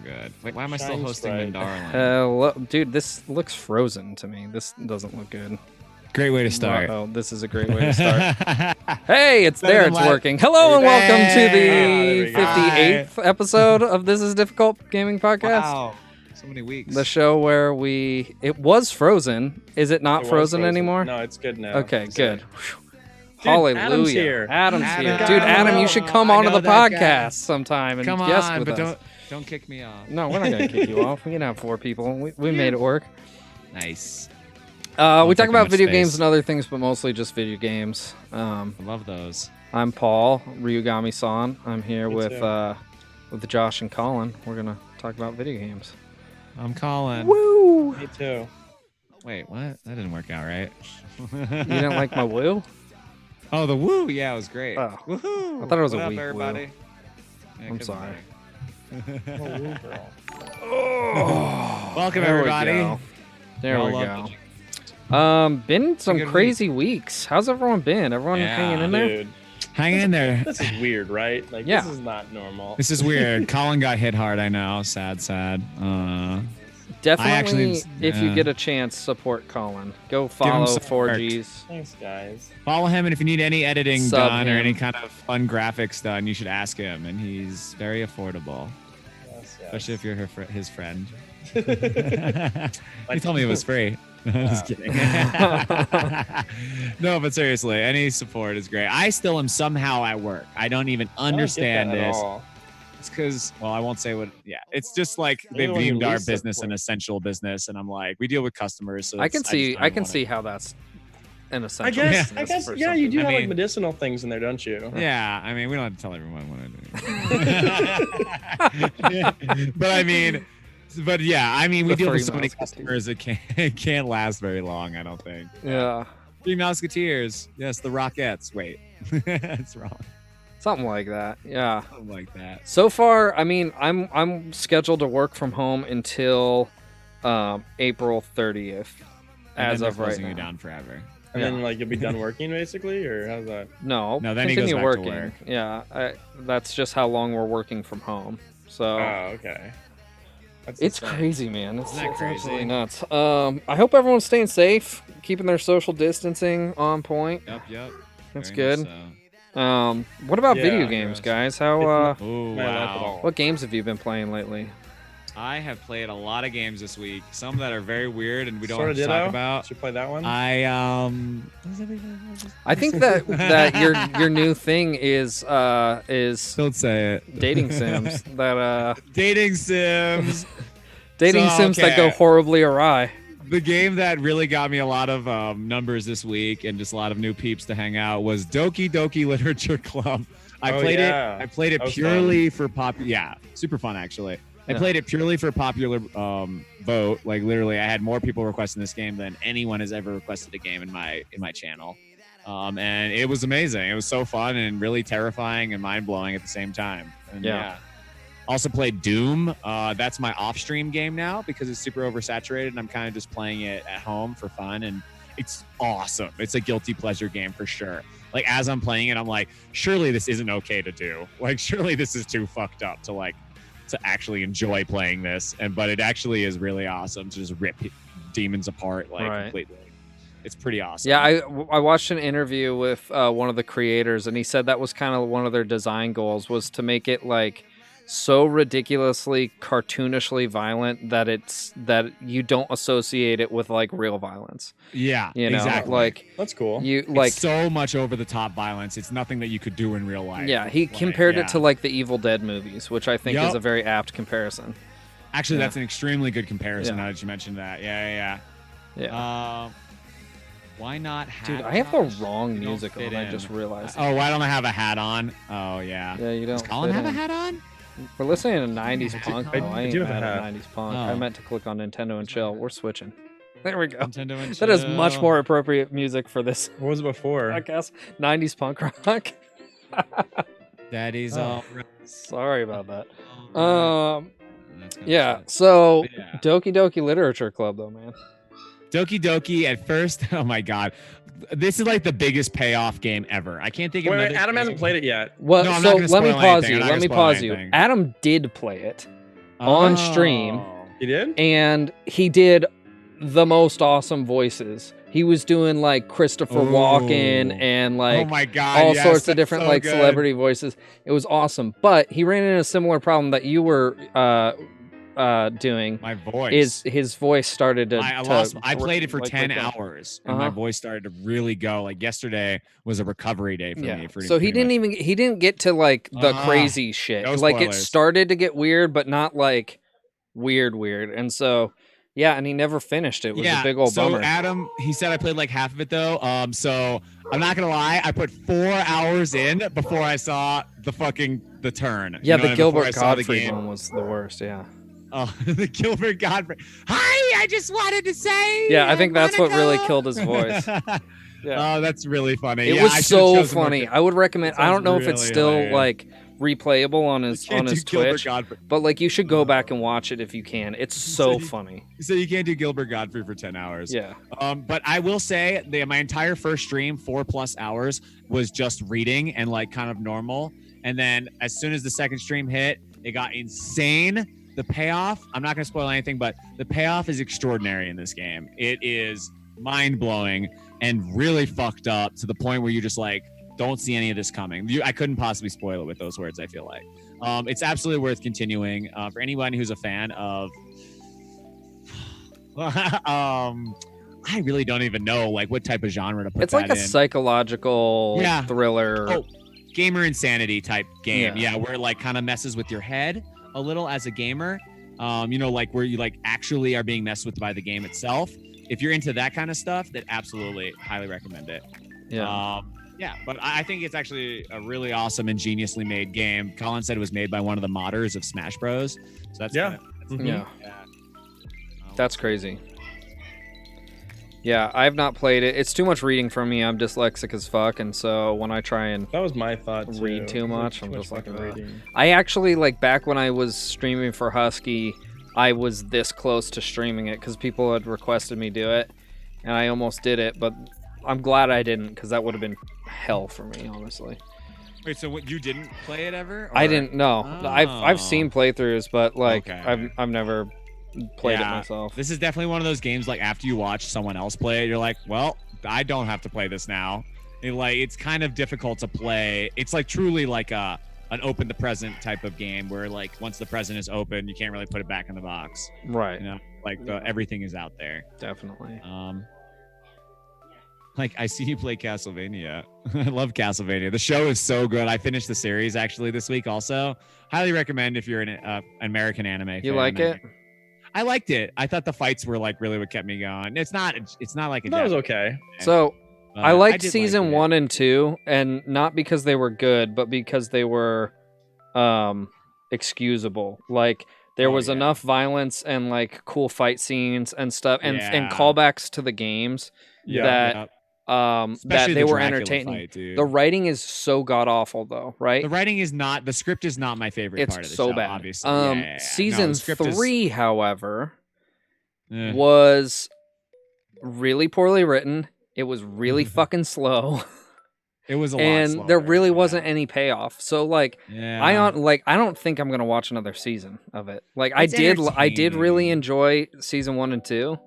good. Wait, why am I still hosting Sprite. Mindarling? Dude, this looks frozen to me. This doesn't look good. Great way to start. Oh, this is a great way to start. Hey, it's Better there. than It's last- working. Hello and welcome to There the we go. 58th episode of This is Difficult Gaming Podcast. Wow, so many weeks. The show where it was frozen. Is it not It was frozen anymore? No, it's good now. Okay, It's good. Dude, Hallelujah. Adam's here. Adam's Adam. here. Dude, Adam, you should come I onto know the that podcast guy. sometime and Come guest on, with but us. don't kick me off. No, we're not going to kick you off. We can have 4 people. We made it work. Nice. We talk take about much video space. games and other things, but mostly just video games. I love those. I'm Paul, Ryugami-san. I'm here Me with too. with Josh and Colin. We're going to talk about video games. I'm calling. Woo! Me too. Wait, what? That didn't work out right. You didn't like my woo? Oh, the woo! Yeah, it was great. Oh. Woohoo! I thought it was what a up, weak woo. everybody? Yeah, I'm could be sorry. better. Oh, woo girl. Welcome, There we everybody. go. There we Y'all go. love Been some good crazy weeks. How's everyone been? Everyone Yeah, hanging in there? Dude, Hang in there. this is weird, right? Like, Yeah. this is not normal. This is weird. Colin got hit hard. I know. Sad. Definitely, actually- if you yeah. get a chance, support Colin. Go follow support. 4Gs. Thanks, guys. Follow him, and if you need any editing Sub done or him. any kind of fun graphics done, you should ask him, and he's very affordable, Yes, especially if you're his friend. yes. He told me it was free. I'm just kidding. No, but seriously, any support is great. I still am somehow at work. I don't even understand I don't get that this. at all. It's because, well, I won't say what. Yeah, it's just like they've Anyone who deemed our needs business support. an essential business, and I'm like, we deal with customers. So I can it's- see. just I don't can wanna- see how that's an I essential. guess, business I guess, for yeah, some you do people. I have mean- like medicinal things in there, don't you? Yeah, I mean, we don't have to tell everyone what I do. But I mean, but yeah, I mean, we The deal with Three so many Musketeers. customers that can't last very long. I don't think. Yeah, Three Musketeers. Yes, the Rockettes. Wait, that's wrong. something like that. Yeah. Something like that. So far, I mean, I'm scheduled to work from home until April 30th, And as then they're of right closing now. you down forever. And Yeah. then, like, you'll be done working, basically? Or how's that? No, No, then he goes continue back to working. work. Yeah, that's just how long we're working from home. So Oh, okay. That's it's insane. crazy, man. It's, Isn't that it's crazy? absolutely nuts. I hope everyone's staying safe, keeping their social distancing on point. Yep. That's Very much good. so. What about Yeah, video I games, guess. guys? How Oh My life at wow! all. what games have you been playing lately? I have played a lot of games this week. Some that are very weird and we don't Sorta have to talk Ditto? about. Should we play that one? I think that your new thing is Don't say it. dating sims that Dating sims. dating So, sims that go okay. horribly awry. The game that really got me a lot of numbers this week and just a lot of new peeps to hang out was Doki Doki Literature Club. I Oh, played yeah. it. I played it That was purely for Yeah, super fun actually. I Yeah. played it purely for popular vote. Like literally, I had more people requesting this game than anyone has ever requested a game in my channel. And it was amazing. It was so fun and really terrifying and mind blowing at the same time. And Yeah. Also played Doom. That's my off-stream game now because it's super oversaturated and I'm kind of just playing it at home for fun. And it's awesome. It's a guilty pleasure game for sure. Like as I'm playing it, I'm like, surely this isn't okay to do. Like surely this is too fucked up to actually enjoy playing this. But it actually is really awesome to just rip demons apart Right. completely. It's pretty awesome. Yeah, I watched an interview with one of the creators, and he said that was kind of one of their design goals was to make it like so ridiculously cartoonishly violent that you don't associate it with like real violence. Yeah, You know, exactly. like That's cool. you It's like so much over the top violence. It's nothing that you could do in real life. yeah, he Like, compared it to yeah. like the Evil Dead movies, which I think is Yup. a very apt comparison. Actually, Yeah. that's an extremely good comparison. Yeah. Now that you mentioned that, yeah. Yeah. Why not have? Dude, I have the Josh? wrong You don't music fit on. I in. just realized. Oh, why don't I have a hat on? Oh yeah. Yeah, you don't. Does Colin fit have a in. hat on? We're listening to 90s punk. I though. I ain't do have a mad at hat. 90s punk. Oh. I meant to click on Nintendo and chill. We're switching. There we go. Nintendo and That is much chill. more appropriate music for this What was it before? podcast. 90s punk rock. Daddy's Oh. all right. Sorry about that. All right. That's kinda Yeah. shit. So But yeah. Doki Doki Literature Club, though, man. Doki Doki at first. Oh my god, this is like the biggest payoff game ever. I can't think of Wait, another Adam game. hasn't played it yet. Well, No, I'm so not gonna let me spoil pause anything. you. I'm not Let me gonna spoil pause you. anything. Adam did play it. on stream. He did? And he did the most awesome voices. He was doing like Christopher Walken and like oh my God, all yes, sorts of that's different so like good. celebrity voices. It was awesome. But he ran into a similar problem that you were doing. My voice. Is his voice started to I played it for like, 10 break up. hours and my voice started to really go. Like yesterday was a recovery day for me. So he didn't get to like the crazy shit. No like it spoilers. started to get weird, but not like weird. And so yeah, and he never finished it. It was a big old bummer. So Adam, he said I played like half of it though. So I'm not gonna lie, I put 4 hours in before I saw the turn. Yeah, You know the Gilbert before I saw the Gottfried game. one was the worst. Yeah. Oh, the Gilbert Gottfried. Hi, I just wanted to say. Yeah, I think that's what really killed his voice. Yeah. Oh, that's really funny. It Yeah, was I should've so chosen more funny. to- I would recommend. That I don't know sounds if it's really still hilarious. like replayable on his Can't do Gilbert Twitch, Gottfried. but like you should go back and watch it if you can. It's so you- funny. So you can't do Gilbert Gottfried for 10 hours. Yeah. But I will say my entire first stream, 4+ hours, was just reading and like kind of normal. And then as soon as the second stream hit, it got insane. The payoff, I'm not going to spoil anything, but the payoff is extraordinary in this game. It is mind-blowing and really fucked up to the point where you just like don't see any of this coming. I couldn't possibly spoil it with those words, I feel like. It's absolutely worth continuing. For anyone who's a fan of I really don't even know like what type of genre to put It's like that a in. psychological thriller. Oh, gamer insanity type game. Yeah, where it like kind of messes with your head a little as a gamer. Like where you like actually are being messed with by the game itself. If you're into that kind of stuff, then absolutely highly recommend it. Yeah. But I think it's actually a really awesome, ingeniously made game. Colin said it was made by one of the modders of Smash Bros. So that's Yeah. Yeah. That's crazy. Yeah, I've not played it. It's too much reading for me. I'm dyslexic as fuck, and so when I try and That was my thought too. read too much, I'm Too just like, fucking ugh. reading. I actually like back when I was streaming for Husky, I was this close to streaming it because people had requested me do it, and I almost did it, but I'm glad I didn't because that would have been hell for me, honestly. Wait, so what, you didn't play it ever? I didn't know. I've Oh. seen playthroughs, but like Okay. I've never played it Yeah, myself. This is definitely one of those games like after you watch someone else play it, you're like, well, I don't have to play this now. It's kind of difficult to play. It's like truly like an open the present type of game where like once the present is open, you can't really put it back in the box. Right. You know, like everything is out there. Definitely. Like I see you play Castlevania. I love Castlevania. The show is so good. I finished the series actually this week. Also, highly recommend if you're an American anime. You fan. like it? I liked it. I thought the fights were like really what kept me going. It's not like a. That was Japanese okay. anime, So but I liked did season like it. 1 and 2, and not because they were good, but because they were excusable. Like there was enough violence and like cool fight scenes and stuff, and Yeah. callbacks to the games Yeah. that Yep. that Especially they the were Dracula entertaining. fight, dude. The writing is so god awful though, right? The writing is not. The script is not my favorite It's part of the so show. bad. Obviously, No, Season the script is- 3, however, eh. was really poorly written. It was really Mm-hmm. fucking slow. It was a lot And slower, there really yeah. wasn't any payoff. So like Yeah. I don't think I'm gonna watch another season of it. Like It's I did really entertaining. enjoy season 1 and 2.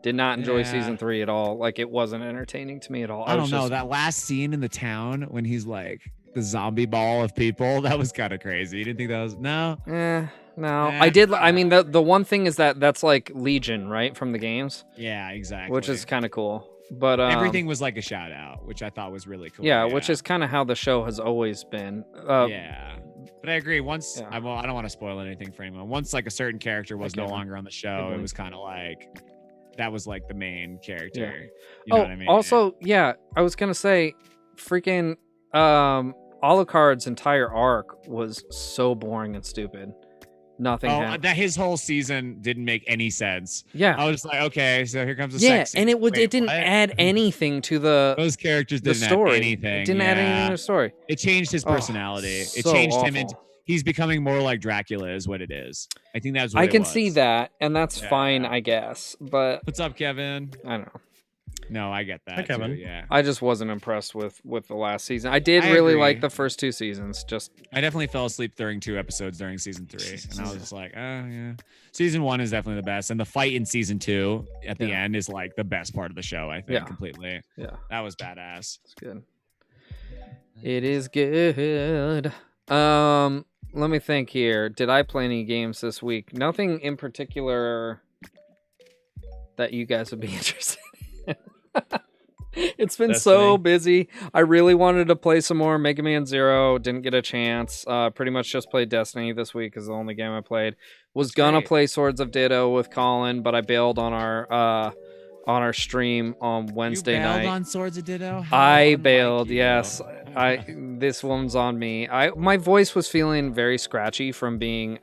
Did not enjoy Yeah. season 3 at all. Like it wasn't entertaining to me at all. I don't was know just- that last scene in the town when he's like the zombie ball of people. That was kind of crazy. You didn't think that was no? No, Eh. I did. I mean, the one thing is that's like Legion, right, from the games, Yeah, exactly. which is kind of cool. But everything was like a shout out, which I thought was really cool. yeah, which is kind of how the show has always been. Yeah. But I agree. Once Yeah. I don't want to spoil anything for anyone. Once like a certain character was no Okay. longer on the show, Good it one. was kind of like that was like the main character. Yeah. You know what I mean? Also, yeah, I was gonna say, freaking Alucard's entire arc was so boring and stupid. Nothing happened. that his whole season didn't make any sense. Yeah, I was just like, okay, so here comes the yeah, sex scene. and it Wait, didn't what? add anything to the Those characters the didn't story. add anything. It didn't add anything to Yeah. the story. It changed his Oh, personality. It so changed him awful. into he's becoming more like Dracula is what it is. I think that's what I it can was. see that, and that's Yeah. fine, I guess. But What's up, Kevin? I don't know. No, I get that. Hi, Kevin. Too, yeah. I just wasn't impressed with the last season. I did really agree. like the first 2 seasons. Just I definitely fell asleep during 2 episodes during season 3, and I was just like, oh yeah. Season 1 is definitely the best, and the fight in season 2 at the end is like the best part of the show. I think completely. Yeah, that was badass. It's good. It is good. Let me think here. Did I play any games this week? Nothing in particular that you guys would be interested in. It's been so busy. I really wanted to play some more Mega Man Zero. Didn't get a chance. Pretty much just played Destiny this week is the only game I played. Was gonna play Swords of Ditto with Colin, but I bailed on our stream on Wednesday night. You bailed on Swords of Ditto? I bailed, yes. This one's on me. My voice was feeling very scratchy from being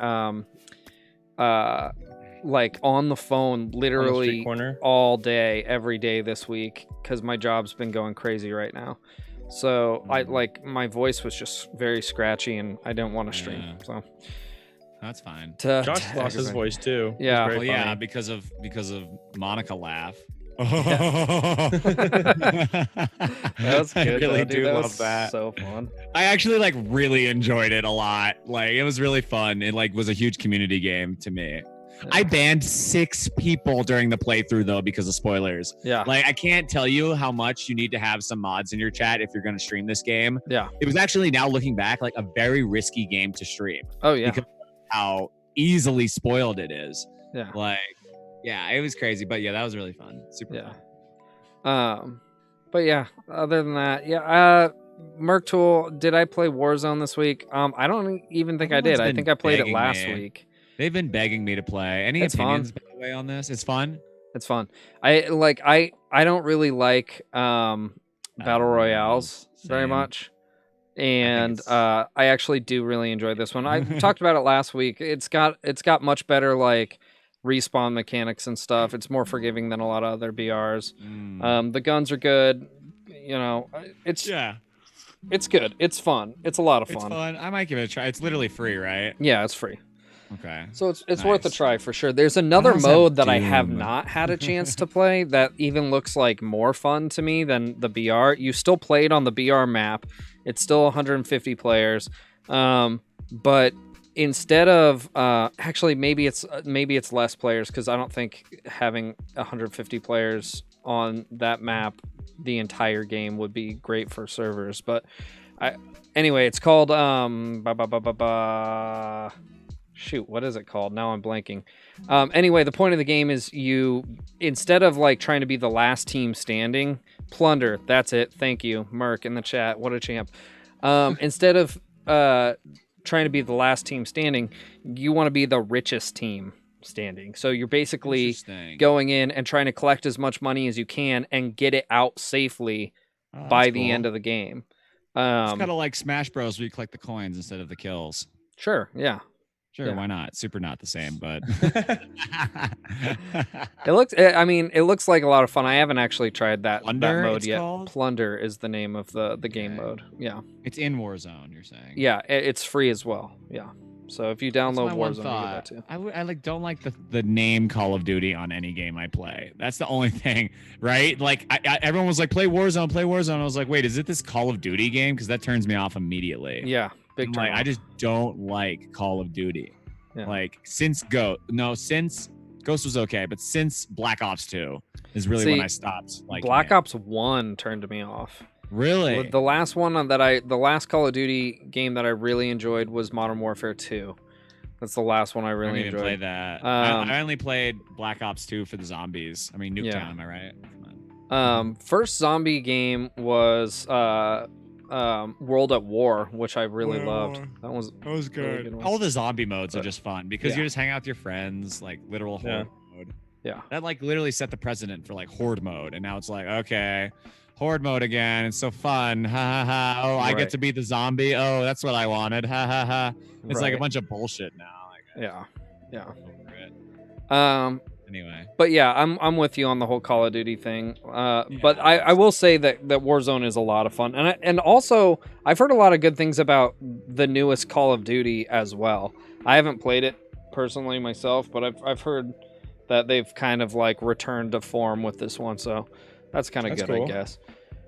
like on the phone literally all day, every day this week, because my job's been going crazy right now. So my voice was just very scratchy, and I didn't want to stream. So that's fine. Josh lost his voice too. Yeah, well, yeah, because of Monica laugh. That was good. I really do love that. So fun. I actually really enjoyed it a lot. Like, it was really fun. It was a huge community game to me. Yeah. I banned 6 people during the playthrough though because of spoilers. Yeah. Like, I can't tell you how much you need to have some mods in your chat if you're going to stream this game. Yeah. It was actually, now looking back, like a very risky game to stream. Oh yeah. Because of how easily spoiled it is. Yeah. Yeah, it was crazy, but yeah, that was really fun. Super fun. But yeah, other than that, Merc Tool, did I play Warzone this week? I don't even think I did. I think I played it last week. They've been begging me to play. Any opinions, by the way, on this? It's fun. It's fun. I don't really like battle royales very much. And I actually do really enjoy this one. I talked about it last week. It's got much better respawn mechanics and stuff. It's more forgiving than a lot of other BRs. The guns are good. It's good. It's fun. It's a lot of fun. It's fun. I might give it a try. It's literally free, right? Yeah, it's free. Okay. So it's worth a try for sure. There's another mode that I have not had a chance to play that even looks like more fun to me than the BR. You still play it on the BR map. It's still 150 players. But instead of actually maybe it's less players, because I don't think having 150 players on that map the entire game would be great for servers. But anyway, it's called shoot, what is it called? Now I'm blanking. Anyway, the point of the game is you, instead of trying to be the last team standing, plunder. That's it. Thank you, Merc in the chat. What a champ. Instead of trying to be the last team standing, you want to be the richest team standing. So you're basically going in and trying to collect as much money as you can and get it out safely by the end of the game. It's kind of like Smash Bros. Where you collect the coins instead of the kills. Sure, yeah. Sure, why not? Super not the same, but it looks like a lot of fun. I haven't actually tried that mode yet. Called? Plunder is the name of the game mode. Yeah. It's in Warzone, you're saying? Yeah, it's free as well. Yeah. So if you download Warzone, you get that too. I don't like the name Call of Duty on any game I play. That's the only thing, right? Everyone was like, play Warzone, play Warzone. I was like, wait, is it this Call of Duty game? Because that turns me off immediately. Yeah. I just don't like Call of Duty. Yeah. Since Ghost was okay, but since Black Ops 2 is really when I stopped. Black Ops 1 turned me off. Really? The last one the last Call of Duty game that I really enjoyed was Modern Warfare 2. That's the last one I really enjoyed. Play that. I only played Black Ops 2 for the zombies. I mean, Nuketown, am I right? Come on. First zombie game was World at War, which I really loved. That was good. Really good. All the zombie modes are just fun because you just hang out with your friends, literal horde mode. Yeah. That literally set the precedent for horde mode, and now it's okay, horde mode again. It's so fun. Ha ha ha. Oh, I get to be the zombie. Oh, that's what I wanted. Ha ha ha. It's a bunch of bullshit now. Yeah. Anyway, but yeah, I'm with you on the whole Call of Duty thing. But I will say that Warzone is a lot of fun, and also I've heard a lot of good things about the newest Call of Duty as well. I haven't played it personally myself, but I've heard that they've kind of returned to form with this one. So That's kind of good, cool. I guess.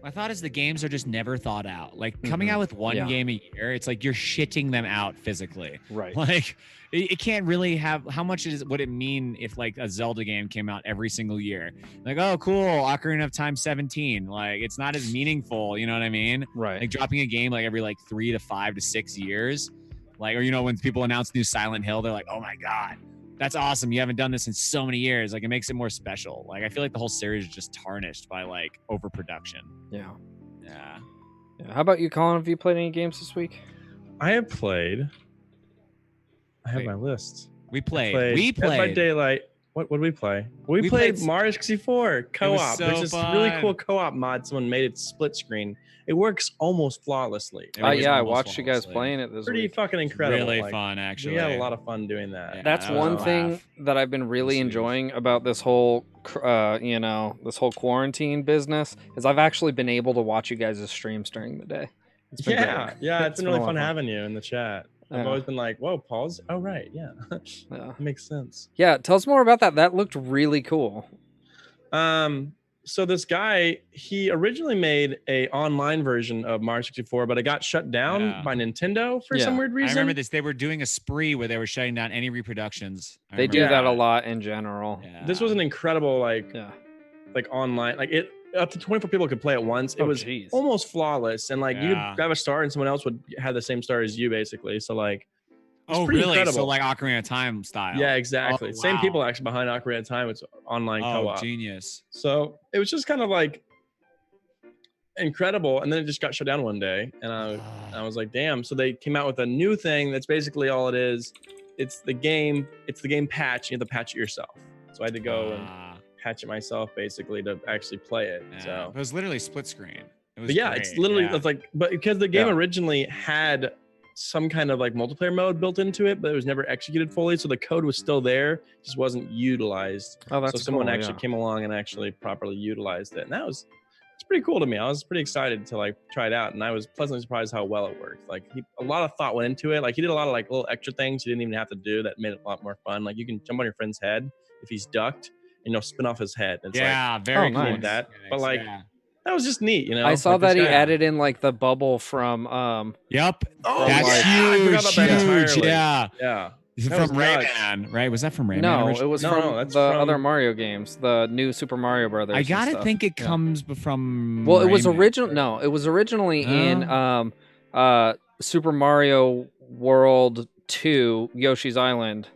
My thought is the games are just never thought out. Like coming out with one game a year, it's like you're shitting them out physically. Right. Like it can't really have. How much would it mean if like a Zelda game came out every single year? Like, oh, cool, Ocarina of Time 17. Like it's not as meaningful. You know what I mean? Right. Like dropping a game like every like 3 to 5 to 6 years. Like, or when people announce new Silent Hill, they're like, oh my god. That's awesome. You haven't done this in so many years. Like it makes it more special. Like I feel like the whole series is just tarnished by like overproduction. Yeah. How about you, Colin? Have you played any games this week? I have played. I have my list. We played. Dead by Daylight. What did we play? We played Mario 64 co-op. There's this really cool co-op mod someone made. It split screen. It works almost flawlessly. I watched you guys playing it this Pretty week. fucking incredible. Really fun, actually. We had a lot of fun doing that. Yeah, that's one thing that I've been really enjoying about this whole, this whole quarantine business is I've actually been able to watch you guys' streams during the day. It's been great. It's been really fun having you in the chat. I've always been like, whoa, Paul's. Oh, right. Yeah. That makes sense. Yeah. Tell us more about that. That looked really cool. So this guy, he originally made a online version of Mario 64, but it got shut down by Nintendo for some weird reason. I remember this. They were doing a spree where they were shutting down any reproductions. They do that a lot in general. Yeah. This was an incredible, like online, like it up to 24 people could play at once. It was almost flawless. And like you could grab a star and someone else would have the same star as you basically. So like, really? Incredible. So like Ocarina of Time style. Yeah, exactly. Same people actually behind Ocarina of Time. It's online co-op. Genius. So it was just kind of like incredible. And then it just got shut down one day. And I was like, damn. So they came out with a new thing that's basically all it is. It's the game patch. You have to patch it yourself. So I had to go and patch it myself basically to actually play it. Yeah. So it was literally split screen. It was it's literally it's like, but because the game originally had some kind of like multiplayer mode built into it, but it was never executed fully. So the code was still there, just wasn't utilized. Oh, that's so someone actually came along and actually properly utilized it. And it's pretty cool to me. I was pretty excited to like try it out. And I was pleasantly surprised how well it worked. Like a lot of thought went into it. Like he did a lot of like little extra things you didn't even have to do that made it a lot more fun. Like you can jump on your friend's head if he's ducked and spin off his head. It's very cool. Nice. That. But like, that was just neat, I saw like that he added in like the bubble from Yep. Oh, that's huge. Yeah. Yeah. From Rayman, right? Was that from Rayman? No, it was from the other Mario games, the new Super Mario Brothers. I gotta think it comes from. Well, it Rayman. was original. No, it was originally in Super Mario World 2, Yoshi's Island.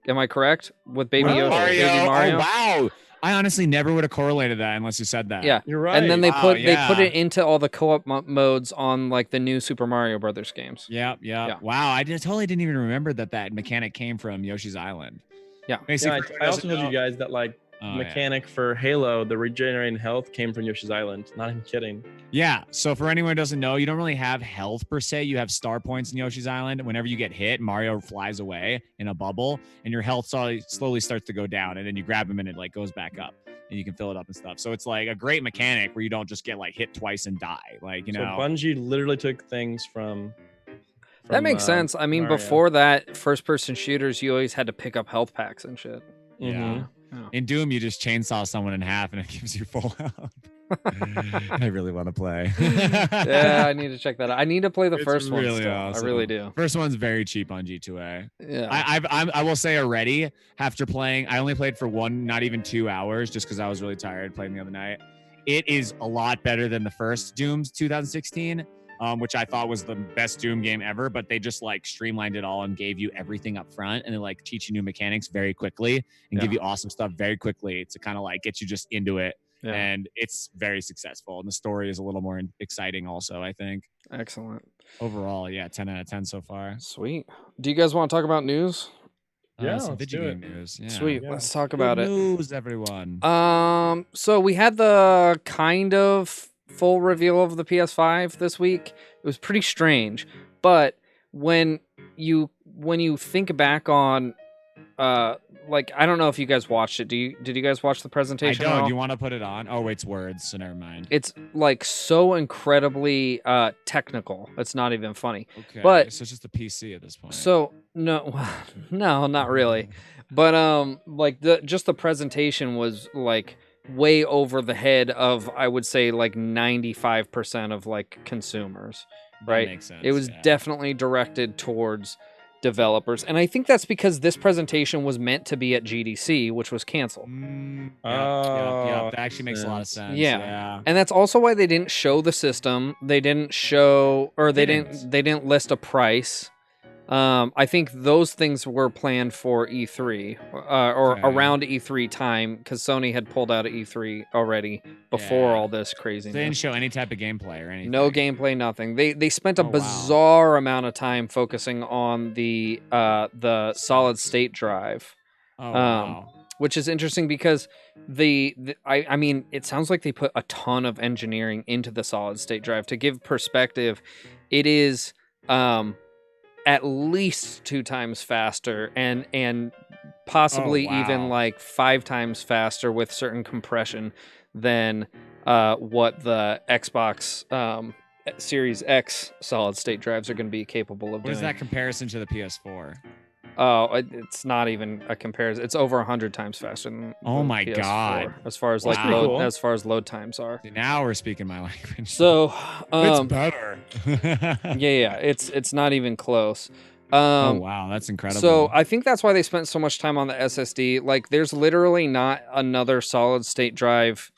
Am I correct? With Baby Yoshi, Baby Mario. Oh, wow. I honestly never would have correlated that unless you said that. Yeah, you're right. And then they put it into all the co-op modes on like the new Super Mario Brothers games. Yeah. Wow, I totally didn't even remember that mechanic came from Yoshi's Island. Yeah. I also told you guys that like mechanic for Halo, the regenerating health came from Yoshi's Island. Not even kidding. Yeah. So for anyone who doesn't know, you don't really have health per se. You have star points in Yoshi's Island. Whenever you get hit, Mario flies away in a bubble, and your health slowly starts to go down, and then you grab him and it like goes back up, and you can fill it up and stuff. So it's like a great mechanic where you don't just get like hit twice and die. Like So Bungie literally took things from that makes sense. I mean, Mario. Before that, first-person shooters, you always had to pick up health packs and shit. Yeah. Mm-hmm. Oh. In Doom, you just chainsaw someone in half and it gives you full health. I really want to play. Yeah, I need to check that out. I need to play the first one. Really still. awesome. I really do. First one's very cheap on G2A. Yeah. I will say already, after playing, I only played for not even 2 hours, just because I was really tired playing the other night. It is a lot better than the first Doom's 2016. Which I thought was the best Doom game ever, but they just like streamlined it all and gave you everything up front, and they like teach you new mechanics very quickly and give you awesome stuff very quickly to kind of like get you just into it. Yeah. And it's very successful, and the story is a little more exciting also, I think. Excellent. Overall, 10 out of 10 so far. Sweet. Do you guys want to talk about news? Yeah, some video game news. Yeah. Sweet. Let's talk about it. News, everyone. So we had the kind of full reveal of the PS5 this week. It was pretty strange, but when you think back on like, I don't know if you guys watched it. Did you guys watch the presentation? I don't. Do you want to put it on? Oh, it's words, so never mind. It's like so incredibly technical. It's not even funny. Okay. But so it's just a PC at this point. So no, not really. But like just the presentation was like way over the head of, I would say, like 95% of like consumers, right? That makes sense. It was yeah. definitely directed towards developers, and I think that's because this presentation was meant to be at GDC, which was canceled. Yeah. That actually makes a lot of sense. Yeah. And that's also why they didn't show the system. They didn't show, or they didn't list a price. I think those things were planned for E3 or around E3 time, because Sony had pulled out of E3 already before all this craziness. They didn't show any type of gameplay or anything. No gameplay, nothing. They spent a bizarre amount of time focusing on the solid state drive. Wow. Which is interesting because I mean, it sounds like they put a ton of engineering into the solid state drive. To give perspective, it is at least 2 times faster and possibly even like 5 times faster with certain compression than what the Xbox Series X solid state drives are going to be capable of doing. What is that comparison to the PS4? Oh, it's not even a comparison. It's over 100 times faster than Oh my PS4, God. as far as as far as load times are. Now we're speaking my language. So it's better. yeah, it's not even close. Oh wow, that's incredible. So I think that's why they spent so much time on the SSD. Like, there's literally not another solid state drive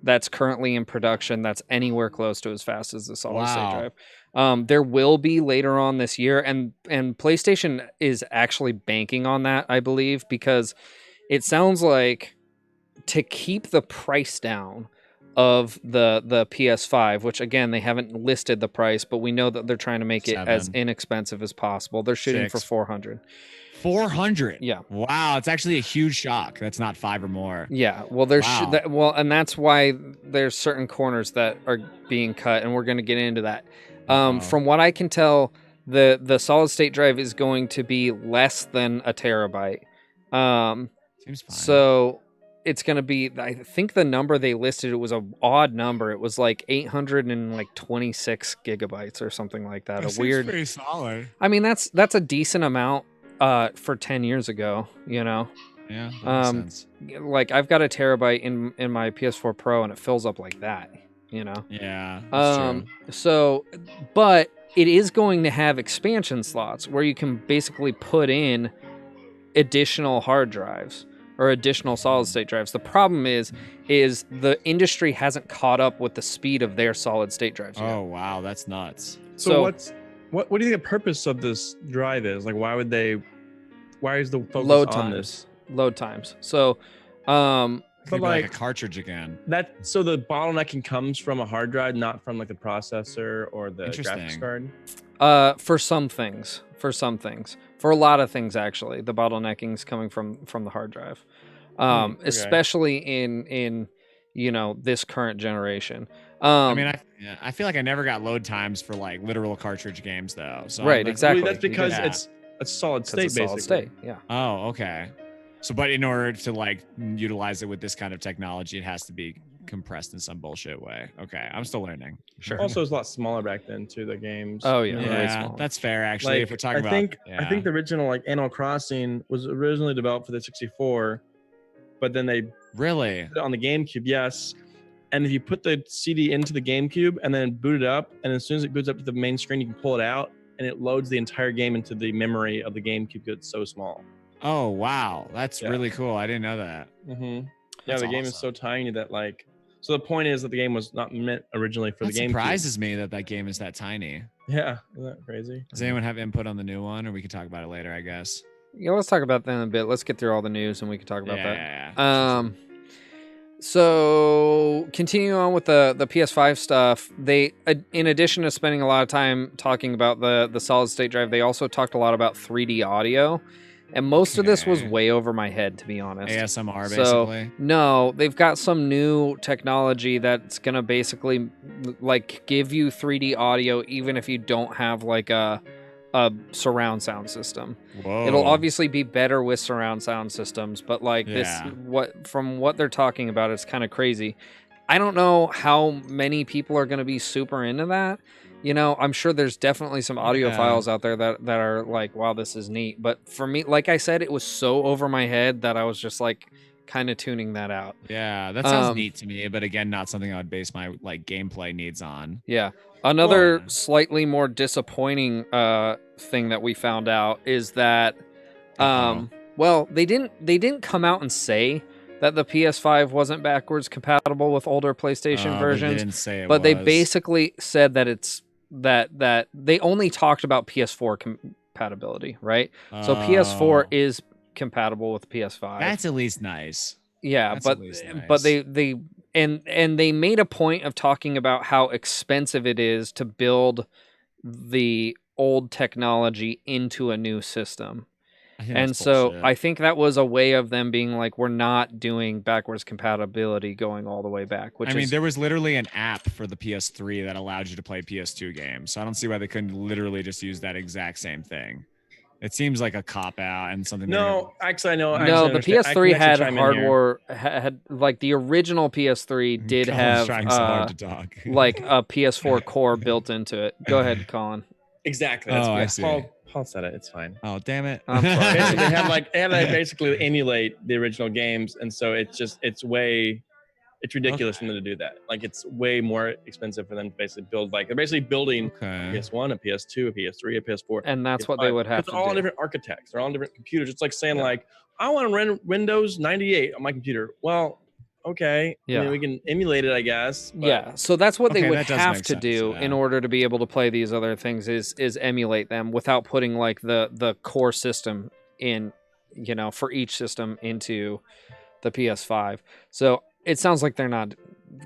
that's currently in production that's anywhere close to as fast as the solid state drive. There will be later on this year, and PlayStation is actually banking on that, I believe, because it sounds like to keep the price down of the PS5, which again, they haven't listed the price, but we know that they're trying to make it as inexpensive as possible. They're shooting for 400. 400. Yeah. Wow, it's actually a huge shock. That's not 5 or more. Yeah. Well, there's and that's why there's certain corners that are being cut, and we're going to get into that. From what I can tell, the solid state drive is going to be less than a terabyte. Seems fine. So it's going to be, I think the number they listed, it was an odd number. It was like 826 gigabytes or something like that. That seems pretty solid. I mean, that's a decent amount for 10 years ago, you know? Yeah, that makes sense. Like, I've got a terabyte in my PS4 Pro, and it fills up like that, you know? Yeah, that's true. So, but it is going to have expansion slots where you can basically put in additional hard drives or additional solid state drives. The problem is the industry hasn't caught up with the speed of their solid state drives yet. Oh wow, that's nuts. So what do you think the purpose of this drive is? Like, why is the focus on this? Load times. So But like a cartridge again. So the bottlenecking comes from a hard drive, not from like the processor or the graphics card. For some things. For a lot of things, actually, the bottlenecking's coming from the hard drive, especially in this current generation. I mean, I feel like I never got load times for like literal cartridge games though. So right, exactly. Well, that's because it's solid state, basically. Solid state, yeah. Oh, okay. So, but in order to like utilize it with this kind of technology, it has to be compressed in some bullshit way. Okay, I'm still learning. Sure. Also, it was a lot smaller back then too. The games. Oh yeah, yeah, that's fair. Actually, like, if we're talking I think the original like Animal Crossing was originally developed for the 64, but then they really put it on the GameCube. Yes, and if you put the CD into the GameCube and then boot it up, and as soon as it boots up to the main screen, you can pull it out, and it loads the entire game into the memory of the GameCube because it's so small. Oh wow, that's really cool. I didn't know that. Mm-hmm. Yeah, the game is so tiny that like. So the point is that the game was not meant originally for the GameCube. It surprises me that game is that tiny. Yeah, isn't that crazy? Does anyone have input on the new one, or we can talk about it later? I guess. Yeah, let's talk about that in a bit. Let's get through all the news, and we can talk about that. Yeah. So continuing on with the PS5 stuff, they, in addition to spending a lot of time talking about the solid state drive, they also talked a lot about 3D audio. And most of this was way over my head, to be honest. ASMR, basically? No, they've got some new technology that's going to basically like give you 3D audio even if you don't have like a surround sound system. Whoa. It'll obviously be better with surround sound systems, but like from what they're talking about, it's kind of crazy. I don't know how many people are going to be super into that. You know, I'm sure there's definitely some audiophiles out there that are like, wow, this is neat. But for me, like I said, it was so over my head that I was just like kind of tuning that out. Yeah, that sounds neat to me, but again, not something I would base my like gameplay needs on. Yeah. Another slightly more disappointing thing that we found out is that well, they didn't come out and say that the PS5 wasn't backwards compatible with older PlayStation versions. They didn't say it but was. They basically said that it's that they only talked about PS4 compatibility, right? So PS4 is compatible with PS5. That's at least nice. Yeah, That's but they and they made a point of talking about how expensive it is to build the old technology into a new system. And so bullshit. I think that was a way of them being like, we're not doing backwards compatibility going all the way back. Which I mean, there was literally an app for the PS3 that allowed you to play PS2 games. So I don't see why they couldn't literally just use that exact same thing. It seems like a cop out and something. No, actually, I know. No, the PS3 had hardware. Had like the original PS3 did have trying so hard to talk. like a PS4 core built into it. Go ahead, Colin. Exactly. That's I see. Paul said it. It's fine. Oh, damn it. I'm sorry. They have basically emulate the original games, and so it's ridiculous for them to do that. Like, it's way more expensive for them to basically build. Like, they're basically building a PS1, a PS2, a PS3, a PS4, and that's PS5. what they would have to do. They're all different architects. They're all different computers. It's like saying like, I want to run Windows 98 on my computer. Well, okay. Yeah. I mean, we can emulate it, I guess. But... Yeah. So that's what they would that does have make to sense, do in order to be able to play these other things is emulate them without putting like the core system in, for each system into the PS5. So it sounds like they're not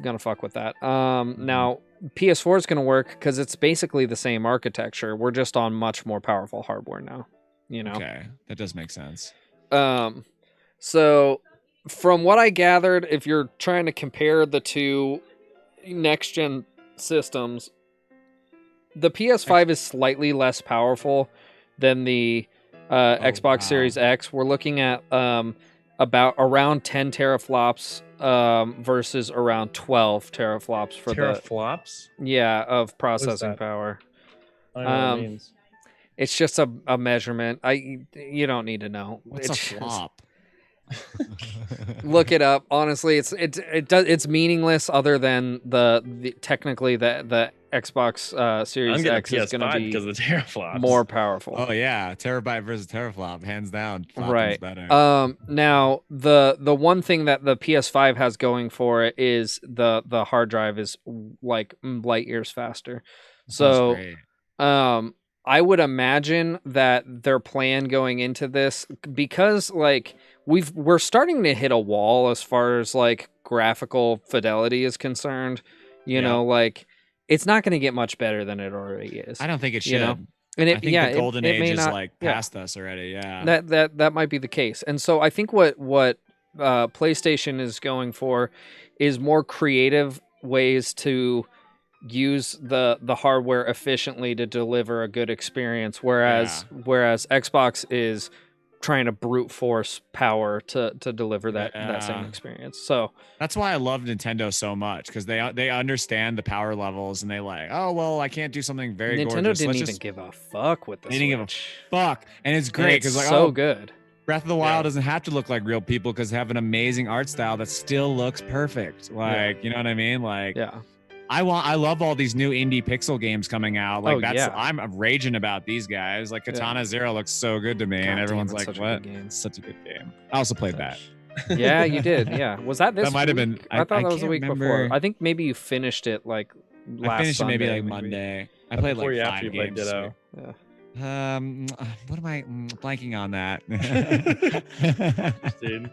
gonna fuck with that. Now PS4 is gonna work because it's basically the same architecture. We're just on much more powerful hardware now. Okay, that does make sense. So from what I gathered, if you're trying to compare the two next gen systems, the PS5 is slightly less powerful than the Xbox Series X. We're looking at about around 10 teraflops versus around 12 teraflops for teraflops? Of processing power. I don't know what it means. It's just a measurement. You don't need to know. What's a flop? Look it up. Honestly, it's meaningless other than the technically the Xbox Series X is going to be because of the teraflops. more powerful. Oh yeah, terabyte versus teraflop, hands down. Right. Better. Now the one thing that the PS5 has going for it is the hard drive is like light years faster. So I would imagine that their plan going into this, because like we're starting to hit a wall as far as like graphical fidelity is concerned. You know, like it's not going to get much better than it already is. I don't think it should. And I think the golden age is like past us already. Yeah, that might be the case. And so I think what PlayStation is going for is more creative ways to use the hardware efficiently to deliver a good experience, whereas Xbox is trying to brute force power to deliver that same experience. So that's why I love Nintendo so much, because they understand the power levels, and they like, oh well, I can't do something very Nintendo gorgeous. didn't even give a fuck with the Switch. They didn't give a fuck, and it's great because like so good. Breath of the Wild doesn't have to look like real people because they have an amazing art style that still looks perfect. Like you know what I mean? Like I love all these new indie pixel games coming out. Like I'm raging about these guys. Like Katana Zero looks so good to me, and everyone's like, "What? It's such a good game." I also played that. Yeah, you did. Yeah, was that this? That might have been. I thought that was the week before. I think maybe you finished it like last. I finished Sunday, it maybe like Monday. I played like 5 games. Ditto. Yeah. What am I blanking on that? Dude.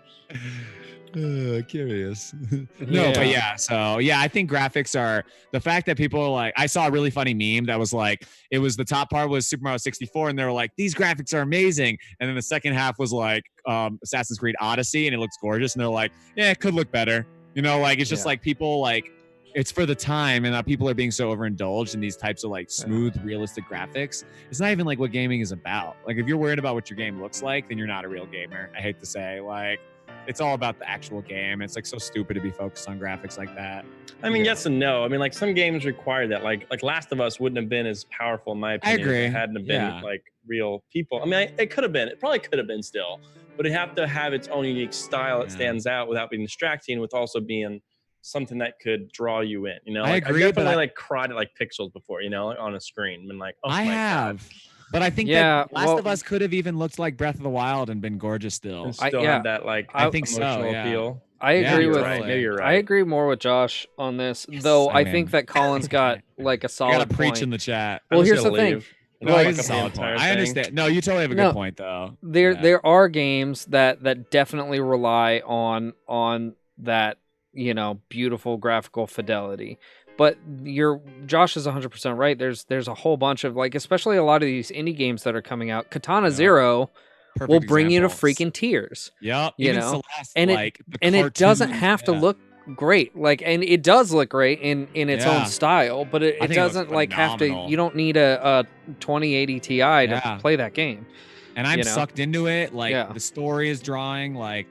Curious. I think graphics are the fact that people are like, I saw a really funny meme that was like, it was the top part was Super Mario 64, and they were like, these graphics are amazing, and then the second half was like Assassin's Creed Odyssey, and it looks gorgeous, and they're like, yeah, it could look better, like it's just like people like, it's for the time, and people are being so overindulged in these types of like smooth, realistic graphics. It's not even like what gaming is about. Like if you're worried about what your game looks like, then you're not a real gamer. I hate to say, like it's all about the actual game. It's like so stupid to be focused on graphics like that. I mean, Yeah. yes and no. I mean, like some games require that. Like Last of Us wouldn't have been as powerful in my opinion if agree. it hadn't have been Yeah. like real people. I mean, it could have been. It probably could have been still, but it have to have its own unique style that Yeah. stands out without being distracting, with also being something that could draw you in. You know, I like, agree, I but definitely like cried at like pixels before. You know, like on a screen, been like, oh I my have. god. But I think Yeah, that Last well- of Us could have even looked like Breath of the Wild and been gorgeous still. And still yeah, had that like I think so, emotional yeah. appeal. I Yeah, agree you're with. right. Maybe you're right. I agree more with Josh on this, Yes, though. I'm I think in. that Colin's got like a I solid gotta preach point. in the chat. Well, I'm just here's the gonna thing. leave. No, Like- it is a Fuck up the solid entire point. I thing. understand. No, you totally have a No, good point though. There Yeah. there are games that definitely rely on that, you know, beautiful graphical fidelity. But Josh is 100% right. There's a whole bunch of like, especially a lot of these indie games that are coming out. Katana Yeah. Zero Perfect will bring you to example. freaking tears. Yep. you Even know, Celeste, and it- like the And it doesn't cartoons, have to yeah. look great. Like, and it does look great in its Yeah. own style, but I it think it looks doesn't like have to. phenomenal. You don't need a 2080 Ti Yeah. to play that game. And I'm you know? sucked into it. Like Yeah. the story is drawing. Like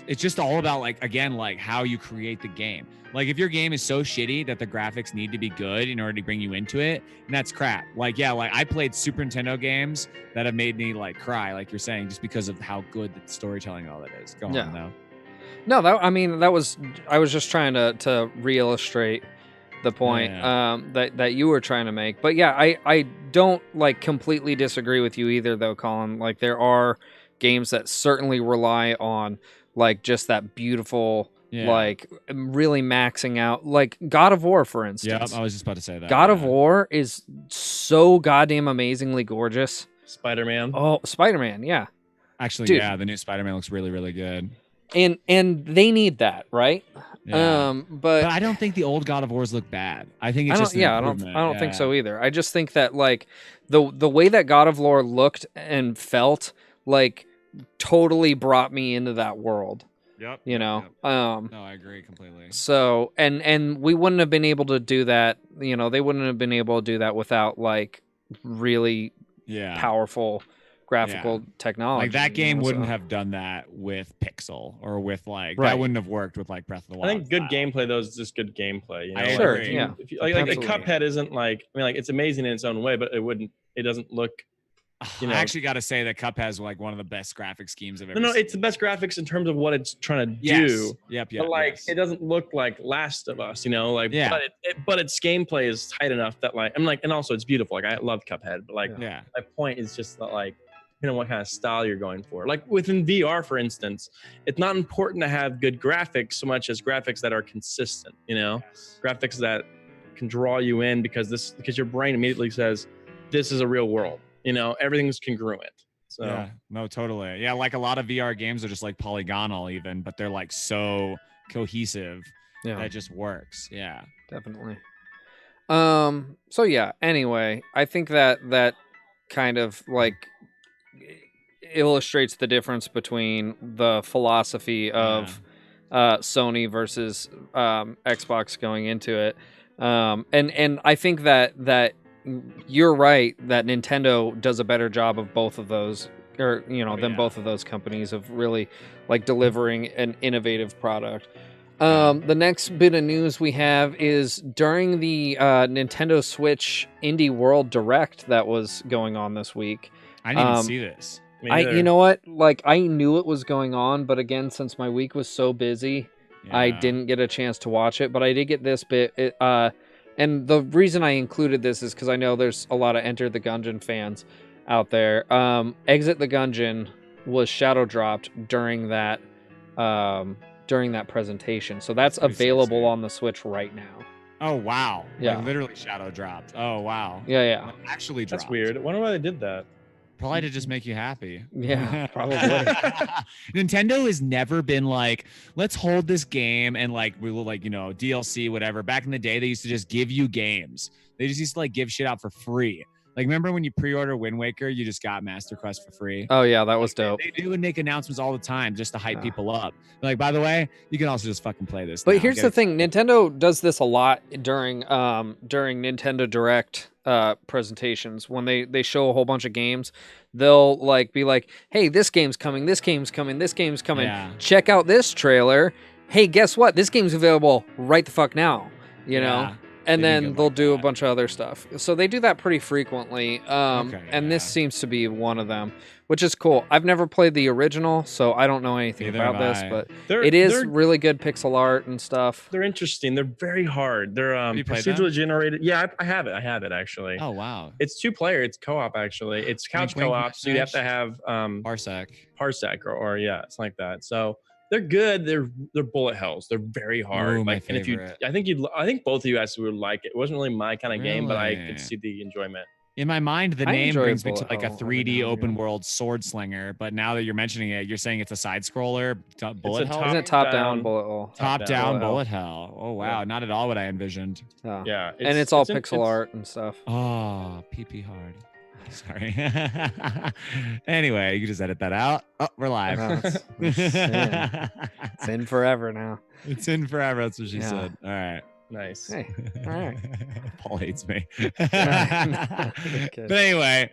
it's just all about like again like how you create the game. Like if your game is so shitty that the graphics need to be good in order to bring you into it, and that's crap. Like yeah, like I played Super Nintendo games that have made me like cry, like you're saying, just because of how good the storytelling and all that is. Go Yeah. on though. No, I was just trying to re-illustrate the point that you were trying to make. But yeah, I don't like completely disagree with you either though, Colin. Like there are games that certainly rely on like just that beautiful like really maxing out, like God of War, for instance. Yep, I was just about to say that. God of yeah. War is so goddamn amazingly gorgeous. Spider-Man. Oh, Spider-Man, yeah. Actually, Dude. yeah, the new Spider-Man looks really, really good. And they need that, right? Yeah. But I don't think the old God of Wars look bad. I think it's I don't. just an Yeah, I improvement. don't think so either. I just think that like the way that God of War looked and felt like totally brought me into that world. Yep. You know. No, I agree completely. So and we wouldn't have been able to do that. You know, they wouldn't have been able to do that without like really Yeah. powerful graphical technology. Like that you game know, wouldn't so- have done that with Pixel or with like Right. that wouldn't have worked with like Breath of the I Wild. think good style. gameplay though is just good gameplay. You know? I Like, Sure, if you- yeah. If you, like Absolutely. Cuphead isn't like, I mean, like it's amazing in its own way, but it doesn't look. You know. I actually got to say that Cuphead is like one of the best graphic schemes I've ever No, seen. it's the best graphics in terms of what it's trying to Yes. do. Yep. But like, it doesn't look like Last of Us, you know. Like, Yeah. but its gameplay is tight enough that like, I'm like, and also it's beautiful. Like, I love Cuphead, but like, Yeah. my point is just that like, you know, what kind of style you're going for. Like within VR, for instance, it's not important to have good graphics so much as graphics that are consistent. You know, graphics that can draw you in because your brain immediately says, this is a real world. You know, everything's congruent. So Yeah. No, totally. Yeah. Like a lot of VR games are just like polygonal even, but they're like so cohesive Yeah. that it just works. Yeah. Definitely. So yeah, anyway, I think that kind of like illustrates the difference between the philosophy of Sony versus Xbox going into it. And I think that you're right that Nintendo does a better job of both of those, or you know, than both of those companies of really like delivering an innovative product. The next bit of news we have is during the Nintendo Switch Indie World Direct that was going on this week. I didn't even see this. Me You neither. know what? Like I knew it was going on, but again, since my week was so busy, I Yeah. didn't get a chance to watch it. But I did get this bit. And the reason I included this is because I know there's a lot of Enter the Gungeon fans out there. Exit the Gungeon was shadow dropped during that presentation, so that's Pretty available sexy. on the Switch right now. Oh wow. Yeah. Like literally shadow dropped. Oh wow. Yeah. Like, actually dropped. That's weird. I wonder why they did that. Probably to just make you happy. Yeah, probably. Nintendo has never been like, let's hold this game and like we will like, you know, DLC, whatever. Back in the day, they used to just give you games. They just used to like give shit out for free. Like, remember when you pre-order Wind Waker, you just got Master Quest for free? Oh yeah, that was dope. They do make announcements all the time just to hype people up. Like, by the way, you can also just fucking play this. But now. here's the thing: Nintendo does this a lot during Nintendo Direct presentations. When they show a whole bunch of games, they'll like be like, "Hey, this game's coming. This game's coming. This game's coming. Yeah. Check out this trailer. Hey, guess what? This game's available right the fuck now." You know. Yeah. And They then think of they'll like do a that. bunch of other stuff. So they do that pretty frequently. And this seems to be one of them, which is cool. I've never played the original, so I don't know anything Neither about have this, I. but it is really good pixel art and stuff. They're interesting. They're very hard. They're you played procedurally them? generated. Yeah, I have it. I have it actually. Oh wow. It's 2-player. It's co-op actually. It's couch playing co-op, so you have to have Parsec. parsec or yeah, it's like that. So they're good. They're bullet hells. They're very hard. Ooh, my like, and if you, favorite. I think both of you guys would like it. It wasn't really my kind of game, but I Really? could see the enjoyment. In my mind, the I name enjoy brings me to bullet like a hell every 3D now and open again. world sword slinger. But now that you're mentioning it, you're saying it's a side scroller bullet hell. Isn't it top-down bullet hell? Top-down bullet bullet hell. Oh wow, Yeah. not at all what I envisioned. Oh. Yeah, And it's all pixel art and stuff. Oh, PP hard. Sorry. Anyway, you can just edit that out. Oh, we're live. No, it's in forever now. It's in forever. That's what she Yeah. said. All right. Nice. Hey, all right. Paul hates me. Good. But anyway,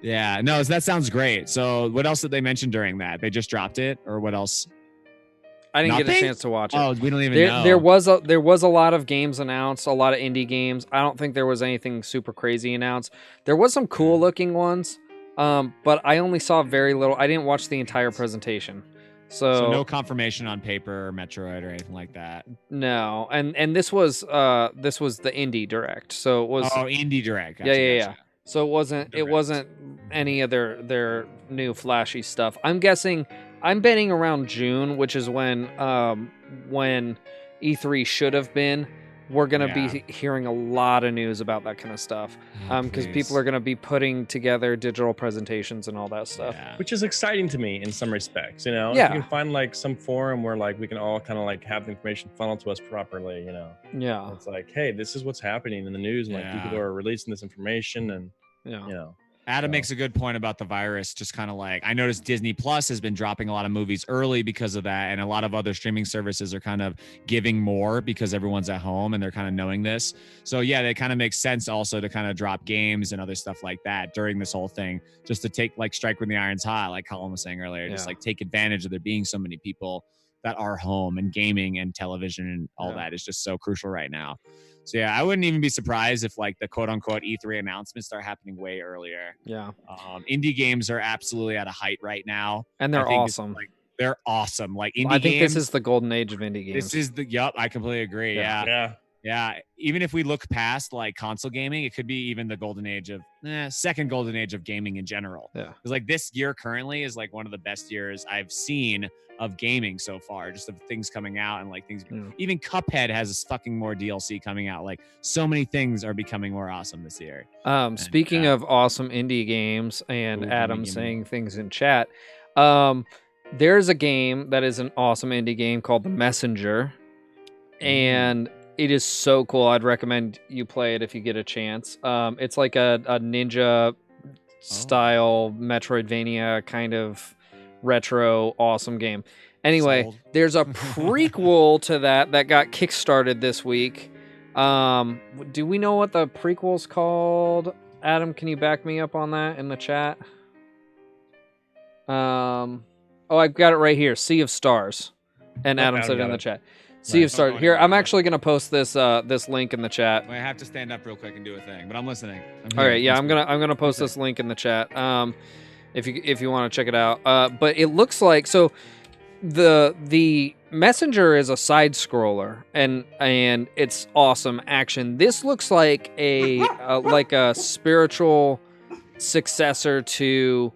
yeah, no, that sounds great. So, what else did they mention during that? They just dropped it, or what else? I didn't get a Nothing? chance to watch it. Oh, we don't even There, know. there was a lot of games announced, a lot of indie games. I don't think there was anything super crazy announced. There was some cool looking ones, but I only saw very little. I didn't watch the entire presentation, So no confirmation on paper or Metroid or anything like that. no. And this was the indie direct, so it was Indie Direct. Gotcha, yeah. gotcha. So it Direct. wasn't any of their new flashy stuff. I'm betting around June, which is when E3 should have been. We're gonna be hearing a lot of news about that kind of stuff, because people are gonna be putting together digital presentations and all that stuff. Yeah. Which is exciting to me in some respects, you know. Yeah. If you can find like some forum where like we can all kind of like have the information funneled to us properly, you know. Yeah, It's like, hey, this is what's happening in the news, and like Yeah. people are releasing this information, and yeah. you know. Adam So- makes a good point about the virus. Just kind of like, I noticed Disney Plus has been dropping a lot of movies early because of that. And a lot of other streaming services are kind of giving more because everyone's at home and they're kind of knowing this. So yeah, it kind of makes sense also to kind of drop games and other stuff like that during this whole thing, just to take like strike when the iron's hot, like Colin was saying earlier, just Yeah. like take advantage of there being so many people that are home, and gaming and television and all Yeah. that is just so crucial right now. So yeah, I wouldn't even be surprised if like the quote unquote E3 announcements start happening way earlier. Yeah. Indie games are absolutely at a height right now. And I they're think this is, awesome. like, they're awesome. Like indie I think games. this is the golden age of indie games. This is the I completely agree. Yeah. Yeah. Even if we look past like console gaming, it could be even the golden age of second golden age of gaming in general. Yeah. Because like this year currently is like one of the best years I've seen of gaming so far, just of things coming out and like things. Yeah. Even Cuphead has fucking more DLC coming out. Like so many things are becoming more awesome this year. Speaking of awesome indie games and Ooh, Adam gimme. saying things in chat, there's a game that is an awesome indie game called The Messenger, and it is so cool. I'd recommend you play it if you get a chance. It's like a ninja style Metroidvania kind of retro awesome game. Anyway, Sold. there's a prequel to that got kickstarted this week. Do we know what the prequel's called? Adam, can you back me up on that in the chat? I've got it right here. Sea of Stars. And Adam said it in the chat. Sea of Stars. Here, I'm actually gonna post this link in the chat. I have to stand up real quick and do a thing, but I'm listening. All right, yeah, I'm gonna post this link in the chat. If you want to check it out. But it looks like the Messenger is a side scroller and it's awesome action. This looks like a spiritual successor to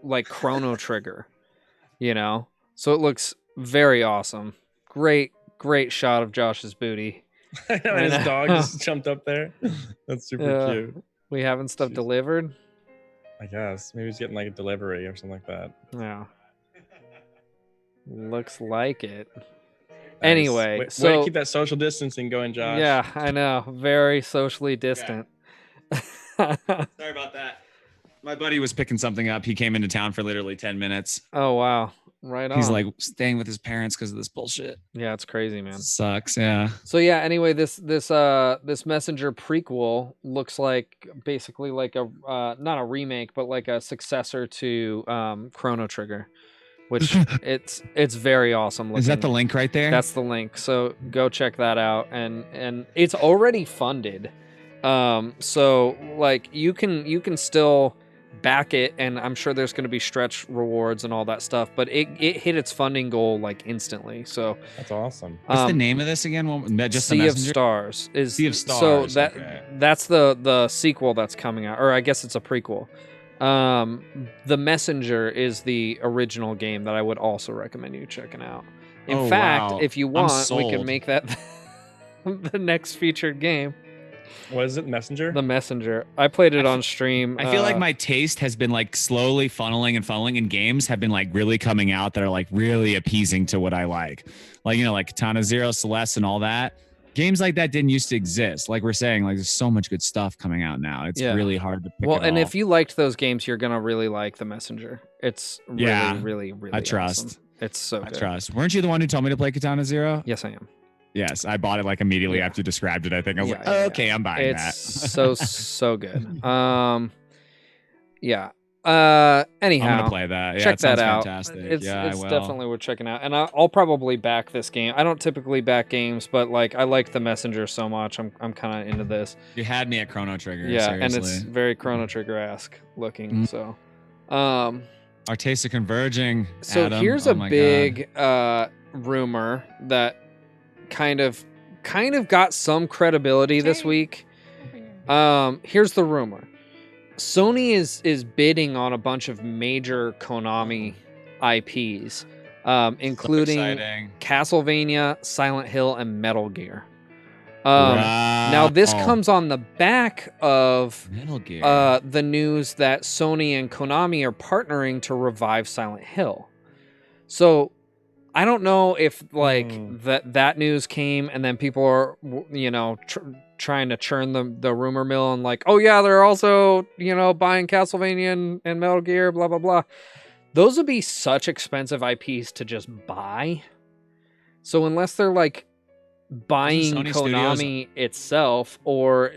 like Chrono Trigger, you know. So it looks very awesome. Great shot of Josh's booty. And his dog just jumped up there. That's super cute. We having stuff delivered? I guess maybe he's getting like a delivery or something like that. Yeah. Looks like it. Nice. Anyway, way to keep that social distancing going, Josh. Yeah, I know. Very socially distant. Sorry about that. My buddy was picking something up. He came into town for literally 10 minutes. Oh wow. Right on. He's like staying with his parents because of this bullshit. Yeah, it's crazy, man. Sucks, yeah. So yeah, anyway, this Messenger prequel looks like basically like a not a remake, but like a successor to Chrono Trigger, which it's very awesome looking. Is that the link right there? That's the link. So go check that out, and it's already funded. So like you can still back it, and I'm sure there's going to be stretch rewards and all that stuff, but it hit its funding goal like instantly. So That's awesome. What's the name of this again? Just Sea the of Messenger? Stars is Sea of Stars. So that's the sequel that's coming out, or I guess it's a prequel. The Messenger is the original game that I would also recommend you checking out. In fact, wow. if you want, we can sold. make that the next featured game. What is it? Messenger? The Messenger. I played it on stream. I feel like my taste has been like slowly funneling, and games have been like really coming out that are like really appeasing to what I like. Like, you know, like Katana Zero, Celeste, and all that. Games like that didn't used to exist. Like we're saying, like there's so much good stuff coming out now. It's really hard to pick. Well, it and all. if you liked those games, you're gonna really like The Messenger. It's really I trust. awesome. It's so good. I trust. Weren't you the one who told me to play Katana Zero? Yes, I am. Yes, I bought it like immediately after you described it. I think I was like, okay, I'm buying it's that. so good. Yeah. Anyhow, I'm gonna play that. Yeah, check it sounds that out. fantastic. It's I will. definitely worth checking out, and I'll probably back this game. I don't typically back games, but like I like the Messenger so much, I'm kind of into this. You had me at Chrono Trigger. Yeah, seriously. and it's very Chrono Trigger-esque looking. So, our tastes are converging. so Adam. here's Oh a my big rumor that kind of got some credibility this week. Here's the rumor. Sony is bidding on a bunch of major Konami IPs, including Castlevania, Silent Hill, and Metal Gear. Now this comes on the back of Metal Gear. the news that Sony and Konami are partnering to revive Silent Hill. So I don't know if like that news came and then people are trying to churn the rumor mill and like, oh yeah, they're also buying Castlevania and Metal Gear, blah blah blah. Those would be such expensive IPs to just buy. So unless they're like buying Konami itself or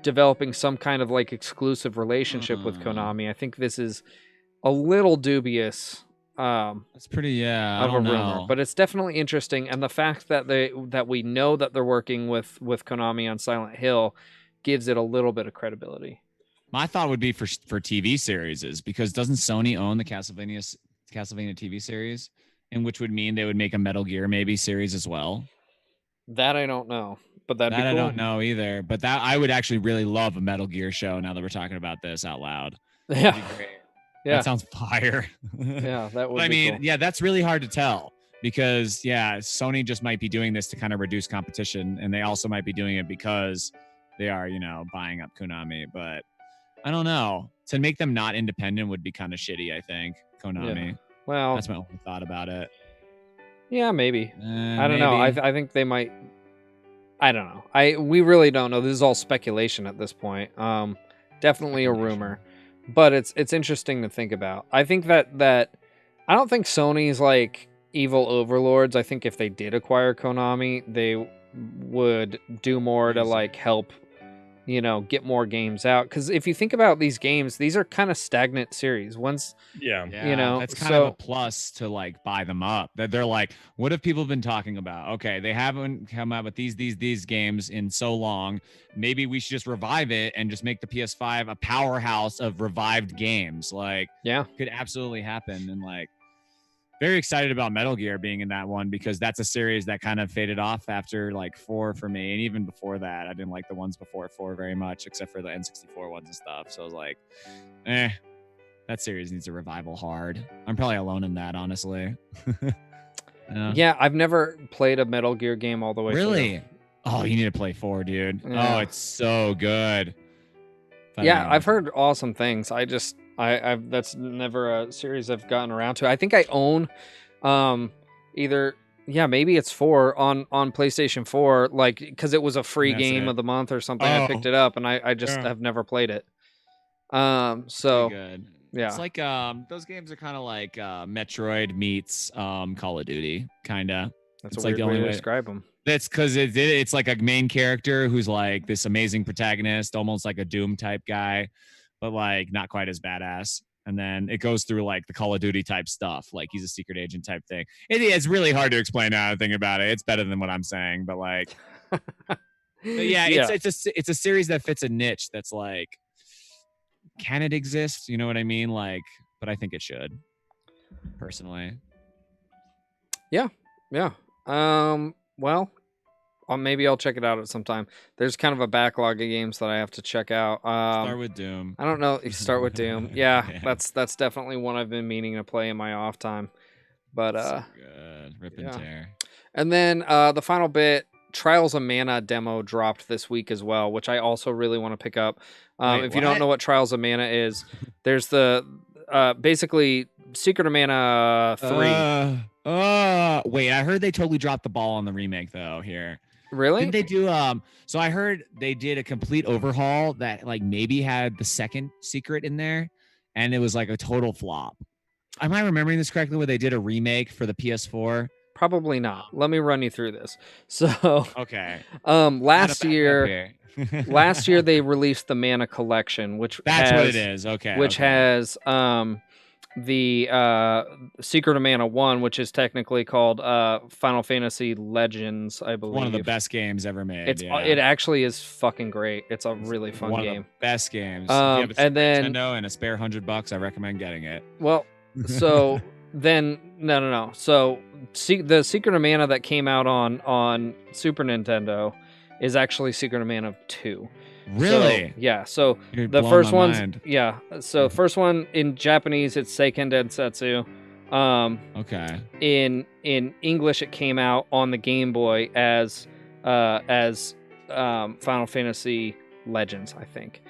developing some kind of like exclusive relationship with Konami, I think this is a little dubious. It's pretty I of a don't rumor, know. but it's definitely interesting, and the fact that we know that they're working with Konami on Silent Hill gives it a little bit of credibility. My thought would be for TV series because doesn't Sony own the Castlevania TV series, and which would mean they would make a Metal Gear maybe series as well. That I don't know, but that'd be cool. I don't know either, but that I would actually really love a Metal Gear show now that we're talking about this out loud. Yeah. That'd be great. Yeah. That sounds fire. Yeah, that would but, be cool. Yeah, that's really hard to tell because, Sony just might be doing this to kind of reduce competition, and they also might be doing it because they are, buying up Konami. But I don't know. To make them not independent would be kind of shitty, I think, Konami. Yeah. Well, that's my only thought about it. Yeah, maybe. I don't know. I think they might. I don't know. We really don't know. This is all speculation at this point. Definitely a rumor. But it's interesting to think about. I think that I don't think Sony's like evil overlords. I think if they did acquire Konami, they would do more to like help, get more games out. Because if you think about these games, these are kind of stagnant series. Once, that's kind of a plus to like buy them up. That they're like, what have people been talking about? Okay, they haven't come out with these games in so long. Maybe we should just revive it and just make the PS5 a powerhouse of revived games. Like, could absolutely happen. And like, very excited about Metal Gear being in that one because that's a series that kind of faded off after like 4 for me. And even before that, I didn't like the ones before 4 very much, except for the N64 ones and stuff. So I was like, that series needs a revival hard. I'm probably alone in that, honestly. Yeah, I've never played a Metal Gear game all the way Really? through. Oh, you need to play 4, dude. Yeah. Oh, it's so good. But yeah, I've heard awesome things. I've that's never a series I've gotten around to. I think I own either Yeah, maybe it's 4 on PlayStation 4, like because it was a free That's game it. of the month or something. I picked it up and I just have never played it. So Pretty good. yeah. It's like those games are kind of like Metroid meets Call of Duty, kind of. That's It's a like weird the only way to way. describe them. That's because it's like a main character who's like this amazing protagonist, almost like a Doom type guy, but like not quite as badass. And then it goes through like the Call of Duty type stuff, like he's a secret agent type thing. It's really hard to explain now. I think about it. It's better than what I'm saying, but like, but yeah, it's a series that fits a niche that's like, can it exist? You know what I mean? Like, but I think it should, personally. Yeah. Well, maybe I'll check it out at some time. There's kind of a backlog of games that I have to check out. Start with Doom. I don't know. Start with Doom. Yeah, that's definitely one I've been meaning to play in my off time. But so good. Rip and tear. And then the final bit, Trials of Mana demo dropped this week as well, which I also really want to pick up. If you don't know what Trials of Mana is, there's the basically Secret of Mana 3. Wait, I heard they totally dropped the ball on the remake though here. Really? Didn't they do so I heard they did a complete overhaul that like maybe had the second secret in there and it was like a total flop. Am I remembering this correctly where they did a remake for the PS4? Probably not. Let me run you through this. So okay. Last year they released the Mana Collection, which that's what it is. Okay. Which has the Secret of Mana 1, which is technically called Final Fantasy Legends, I believe. One of the best games ever made. It actually is fucking great. It's a really fun One game. Of the best games. If you have a Nintendo and a spare $100, I recommend getting it. Well, so then no. So the Secret of Mana that came out on Super Nintendo is actually Secret of Mana 2. Really? So, yeah. So You're the blowing first my one's mind. So first one in Japanese it's Seiken Densetsu. Okay. In English it came out on the Game Boy as Final Fantasy Legends, I think,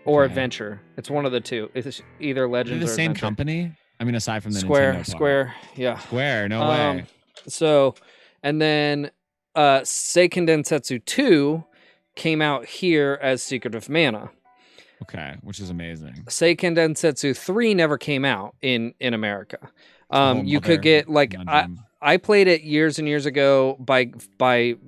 or Adventure. It's one of the two. It's either Legends or the same Adventure. company. I mean, aside from the Square, Nintendo Square, yeah. Square, no way. So, and then Seiken Densetsu 2 came out here as Secret of Mana. Okay, which is amazing. Seiken Densetsu 3 never came out in America. You could get like I played it years and years ago by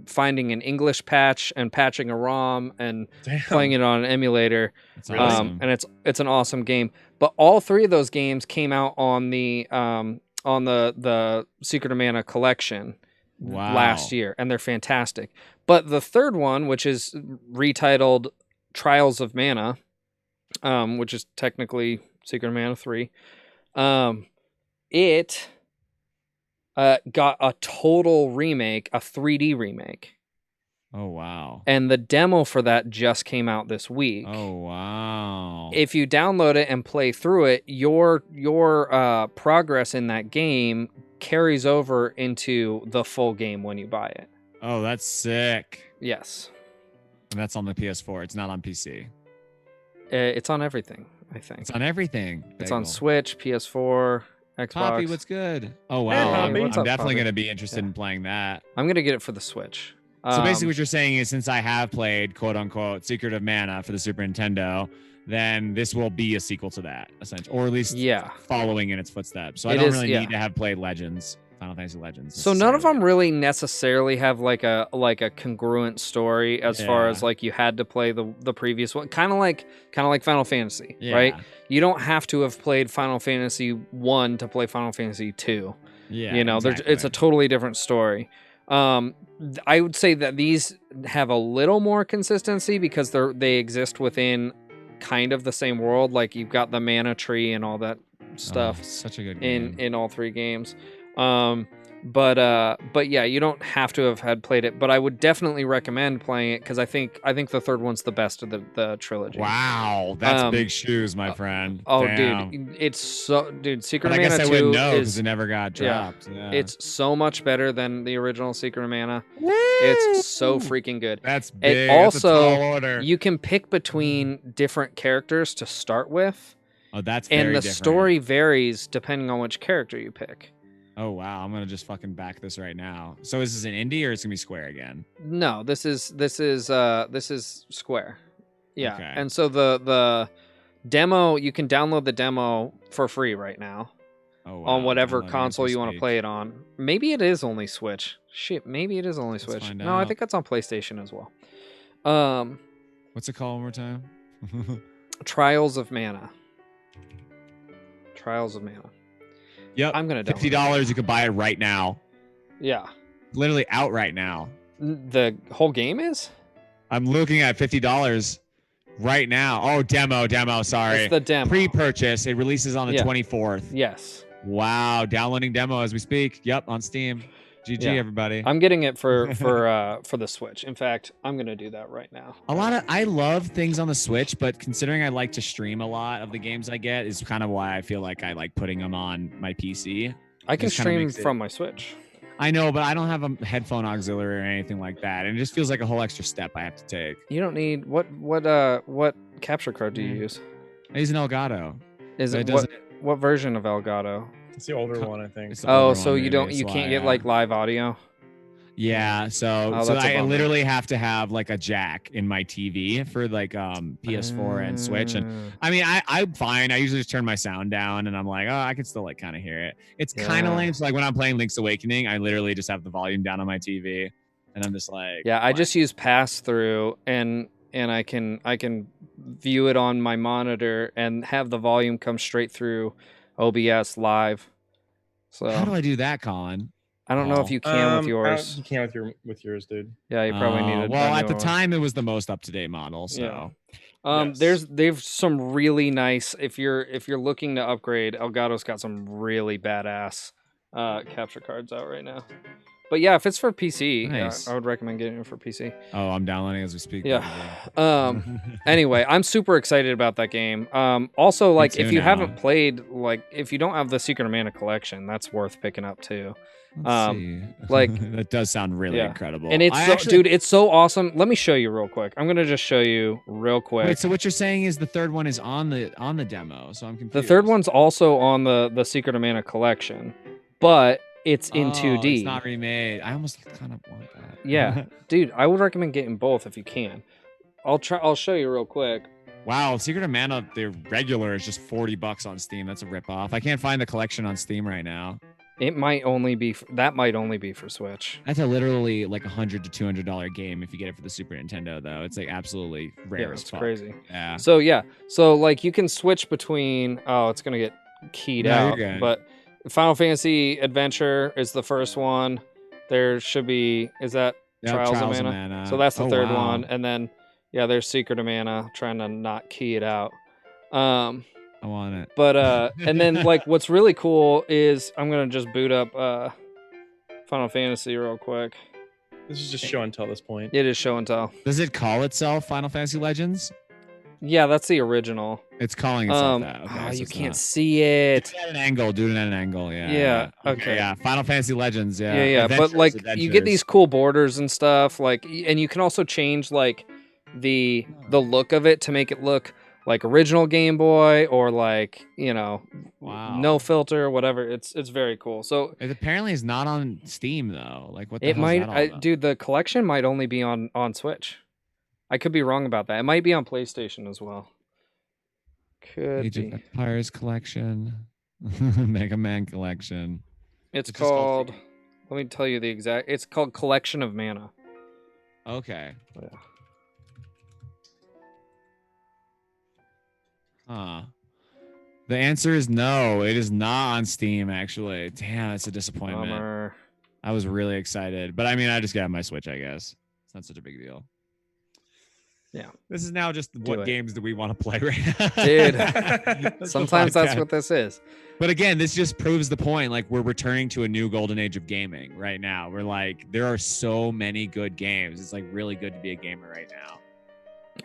finding an English patch and patching a ROM and playing it on an emulator. That's awesome. And it's an awesome game. But all three of those games came out on the Secret of Mana collection last year, and they're fantastic. But the third one, which is retitled Trials of Mana, which is technically Secret of Mana 3, it got a total remake, a 3D remake. Oh, wow. And the demo for that just came out this week. Oh, wow. If you download it and play through it, your progress in that game carries over into the full game when you buy it. Oh, that's sick. Yes. And that's on the PS4. It's not on PC. It's on everything, I think. It's on everything. It's on Switch, PS4, Xbox. Poppy, what's good? Oh, wow. Hey, I'm definitely Poppy? going to be interested in playing that. I'm going to get it for the Switch. So basically what you're saying is since I have played, quote unquote, Secret of Mana for the Super Nintendo, then this will be a sequel to that, essentially. Or at least following in its footsteps. So I don't really need to have played Legends, Final Fantasy Legends. So none of them really necessarily have like a congruent story as far as like you had to play the previous one. Kind of like Final Fantasy, right? You don't have to have played Final Fantasy 1 to play Final Fantasy 2. Yeah. You know, it's a totally different story. I would say that these have a little more consistency because they exist within kind of the same world. Like you've got the mana tree and all that stuff. Such a good game. in all three games. But yeah, you don't have to have had played it, but I would definitely recommend playing it because I think the third one's the best of the trilogy. Wow, that's big shoes, my friend. Oh, damn. dude, it's so Secret but of I Mana guess 2 I wouldn't know because it never got dropped. Yeah. It's so much better than the original Secret of Mana. It's so freaking good. That's big. And also, that's a tall order. you can pick between different characters to start with. Oh, that's very and the different. story varies depending on which character you pick. Oh wow, I'm gonna just fucking back this right now. So is this an indie or it's gonna be Square again? No, this is Square. Yeah. Okay. And so the demo, you can download the demo for free right now Oh wow. on whatever Downloading as console we you want to speak. play it on. Maybe it is only Switch. Shit, maybe it is only Let's Switch. find No, I out. think it's on PlayStation as well. What's it called one more time? Trials of Mana. Trials of Mana. Yep. I'm gonna download $50. You can buy it right now. Yeah. Literally out right now. The whole game is? I'm looking at $50 right now. Oh, demo. Sorry. It's the demo. Pre-purchase. It releases on the 24th. Yes. Wow. Downloading demo as we speak. Yep. On Steam. GG, Yeah. everybody. I'm getting it for the Switch. In fact, I'm gonna do that right now. I love things on the Switch, but considering I like to stream a lot of the games I get is kind of why I feel like I like putting them on my PC. I can Just kinda stream makes it- from my Switch. I know, but I don't have a headphone auxiliary or anything like that, and it just feels like a whole extra step I have to take. You don't need what capture card do you use? I use an Elgato. Is But it it doesn't- what version of Elgato? It's the older one, I think. It's the Oh, older so one, you maybe, can't why, get like live audio. Yeah, so Oh, so that's a I bummer. literally have to have like a jack in my TV for like PS4 and Switch, and I mean I'm fine. I usually just turn my sound down, and I'm like, oh, I can still like kind of hear it. It's kind of Yeah. lame. So like when I'm playing Link's Awakening, I literally just have the volume down on my TV, and I'm just like, Yeah, I what? just use pass through and I can view it on my monitor and have the volume come straight through OBS live. So How do I do that, Colin? I don't know if you can with yours. You can with yours, dude. Yeah, you probably need a Well, a at the newer one. time, it was the most up to date model. So Yeah. Yes. There's some really nice if you're looking to upgrade, Elgato's got some really badass capture cards out right now. But yeah, if it's for PC, Nice. I would recommend getting it for PC. oh, I'm downloading as we speak. Yeah. probably. Anyway, I'm super excited about that game. Also, like too if you now. haven't played, like if you don't have the Secret of Mana collection, that's worth picking up too. Let's see. like- that does sound really Yeah. incredible. And it's I so, actually- dude, it's so awesome. Let me show you real quick. I'm gonna just show you real quick. Wait, so what you're saying is the third one is on the demo? So I'm confused. The third one's also on the Secret of Mana collection, but it's in 2D. It's not remade. I almost kind of want that. Yeah, dude, I would recommend getting both if you can. I'll show you real quick. Wow, Secret of Mana, the regular is just $40 on Steam. That's a ripoff. I can't find the collection on Steam right now. It might only be that might only be for Switch. That's a literally like $100 to $200 game if you get it for the Super Nintendo, though. It's like absolutely rare Yeah, as it's fuck. crazy. Yeah. So like you can switch between. Oh, it's gonna get keyed No, you're out. good. But Final Fantasy Adventure is the first one. There should be. Is that Yeah, Trials of Mana? So that's the third wow. one, and then there's Secret of Mana. Trying to not key it out. I want it. But and then like what's really cool is I'm gonna just boot up Final Fantasy real quick. This is just show and tell at this point. It is show and tell. Does it call itself Final Fantasy Legends? Yeah, that's the original. It's calling itself that. Okay, so you it's can't not. see it. Do it at an angle. Do it at an angle. Yeah. Yeah, okay. Yeah. Final Fantasy Legends. Yeah. Yeah, but Adventures, like you get Adventures. these cool borders and stuff, like, and you can also change like the look of it to make it look like original Game Boy or like Wow. no filter or whatever. It's very cool. So It apparently is not on Steam though. Like what the it hell's might, that all about? dude. The collection might only be on Switch. I could be wrong about that. It might be on PlayStation as well. Could Age of be. Empires collection, Mega Man collection. It's It's just called- called. Let me tell you the exact. It's called Collection of Mana. Okay. Yeah. Huh. The answer is no. It is not on Steam. Actually, damn, it's a disappointment. Bummer. I was really excited, but I mean, I just got my Switch. I guess it's not such a big deal. Yeah. This is now just Do what it. games do we want to play right now, Dude. That's the Sometimes that's podcast. what this is. But again, this just proves the point. Like we're returning to a new golden age of gaming right now. We're like, there are so many good games. It's like really good to be a gamer right now.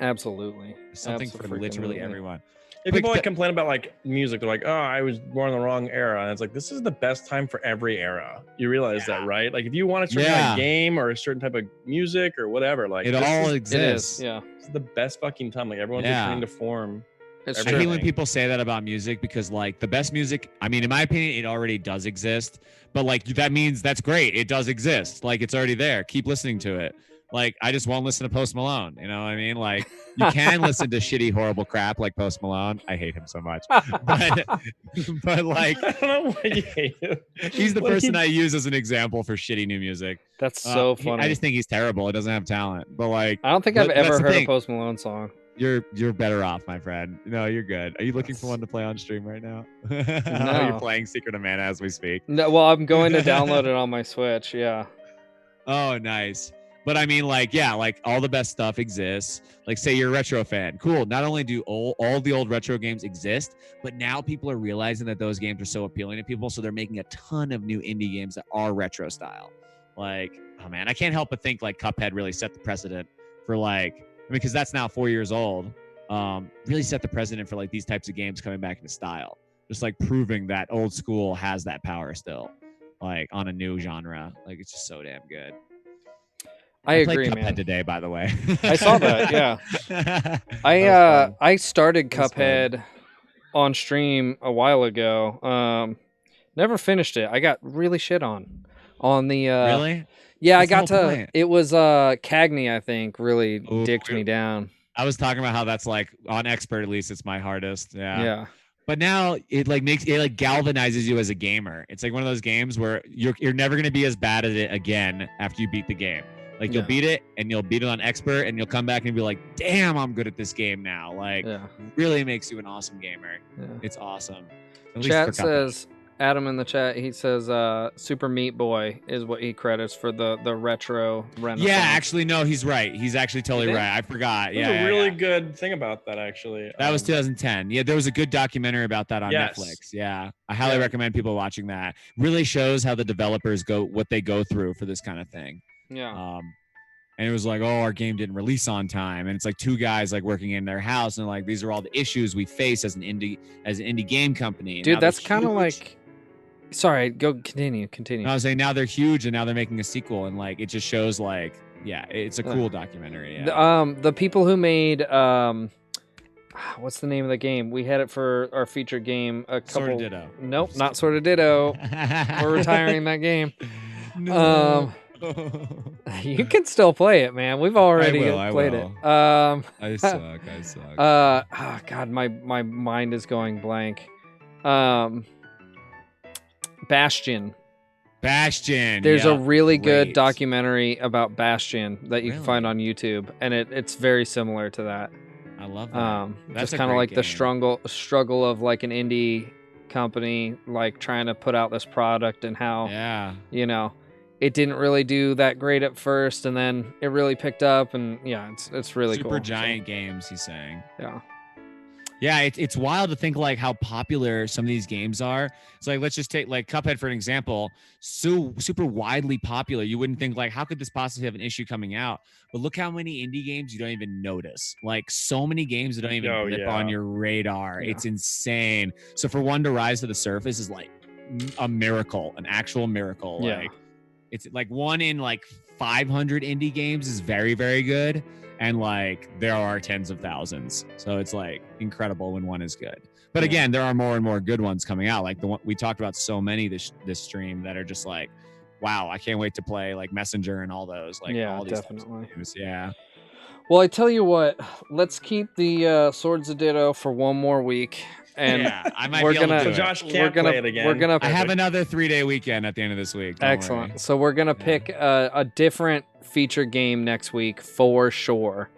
Absolutely. There's something for literally Abso-freaking-lutely. everyone. Yeah, But people like the- complain about like music. They're like, "Oh, I was born in the wrong era," and it's like this is the best time for every era. You realize Yeah. that, right? Like if you want a certain kind Yeah. of game or a certain type of music or whatever, like It this all is, It exists. is. Yeah. this is the best fucking time. Like everyone's Yeah. returning to form. It's I true. hate when people say that about music because like the best music, I mean, in my opinion, it already does exist. But like that means that's great. It does exist. Like it's already there. Keep listening to it. Like I just won't listen to Post Malone. You know what I mean? Like you can listen to shitty, horrible crap like Post Malone. I hate him so much. But like I don't know why you hate him. he's the What person he- I use as an example for shitty new music. That's so funny. I just think he's terrible. He doesn't have talent. But like I don't think I've that's ever the heard a thing. Post Malone song. You're better off, my friend. No, you're good. Are you looking for one to play on stream right now? No. You're playing Secret of Mana as we speak. No, well, I'm going to download it on my Switch. Yeah. Oh, nice. But I mean, like, yeah, like all the best stuff exists. Like, say you're a retro fan. Cool. Not only do all the old retro games exist, but now people are realizing that those games are so appealing to people. So they're making a ton of new indie games that are retro style. Like, oh man, I can't help but think like Cuphead really set the precedent for like, I mean, because that's now 4 years old. Really set the precedent for like these types of games coming back into style. Just like proving that old school has that power still, like on a new genre. Like it's just so damn good. I played agree, Cuphead man. today, by the way. I saw that. Yeah. I started That was fun. Cuphead on stream a while ago. Never finished it. I got really shit on the Really? Yeah, What's I the got whole to point? Cagney, I think, really Ooh, dicked me down. I was talking about how that's like on expert, at least it's my hardest. Yeah. But now it like makes it like galvanizes you as a gamer. It's like one of those games where you're never gonna be as bad at it again after you beat the game. Like you'll Yeah. beat it and you'll beat it on expert and you'll come back and be like, damn, I'm good at this game now. Like Yeah. really makes you an awesome gamer. Yeah. It's awesome. At least for Chat Cuphead. says Adam in the chat, he says Super Meat Boy is what he credits for the retro renaissance. Yeah, actually, no, he's right. He's actually totally think? right. I forgot. There's Yeah, a really yeah. good thing about that actually. That was 2010. Yeah, there was a good documentary about that on Yes. Netflix. Yeah, I highly Yeah. recommend people watching that. Really shows how the developers what they go through for this kind of thing. Yeah. And it was like, oh, our game didn't release on time, and it's like two guys like working in their house, and these are all the issues we face as an indie game company. And now Dude, that's they're kind of huge. like. Sorry, continue. I was saying now they're huge, and now they're making a sequel, and like it just shows like, yeah, it's a cool documentary. Yeah. The people who made what's the name of the game? We had it for our featured game a couple. Sort of Ditto. Nope, not Sort of Ditto. We're retiring that game. No. You can still play it, man. We've already I played will. it. I suck. Oh God, my mind is going blank. Bastion. There's a really good great. documentary about Bastion that you can find Really? on YouTube, and it's very similar to that. I love that. That's Just a kind of great like the game. struggle of like an indie company like trying to put out this product and how Yeah. it didn't really do that great at first, and then it really picked up, and yeah, it's really Super cool. giant games, he's saying. Yeah. Yeah, it's wild to think like how popular some of these games are. It's like let's just take like Cuphead for an example. So super widely popular. You wouldn't think like how could this possibly have an issue coming out? But look how many indie games you don't even notice. Like so many games that don't even Oh, blip yeah. on your radar. Yeah. It's insane. So for one to rise to the surface is like a miracle, an actual miracle. Yeah. Like it's like one in like 500 indie games is very, very good. And like there are tens of thousands. So it's like incredible when one is good. But Yeah. again, there are more and more good ones coming out. Like the one we talked about so many this stream that are just like, wow, I can't wait to play like Messenger and all those. Like Yeah, all these types of definitely. games. Yeah. Well, I tell you what, let's keep the Swords of Ditto for one more week, and yeah, I might we're be able gonna- to do So it. Josh we're can't gonna play it again. we're gonna I have another 3-day weekend at the end of this week. Don't excellent. worry. So we're gonna Yeah. pick a different feature game next week for sure.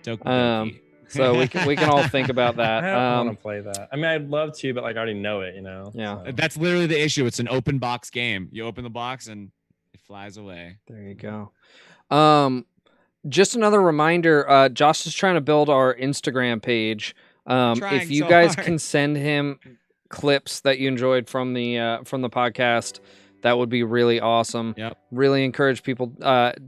Doki doki. So we can all think about I that. don't want to play that. I mean, I'd love to, but like I already know it, Yeah. So. That's literally the issue. It's an open box game. You open the box and it flies away. There you go. Just another reminder, Josh is trying to build our Instagram page. If Trying you so guys hard. can send him clips that you enjoyed from the podcast, that would be really awesome. Yep. Really encourage people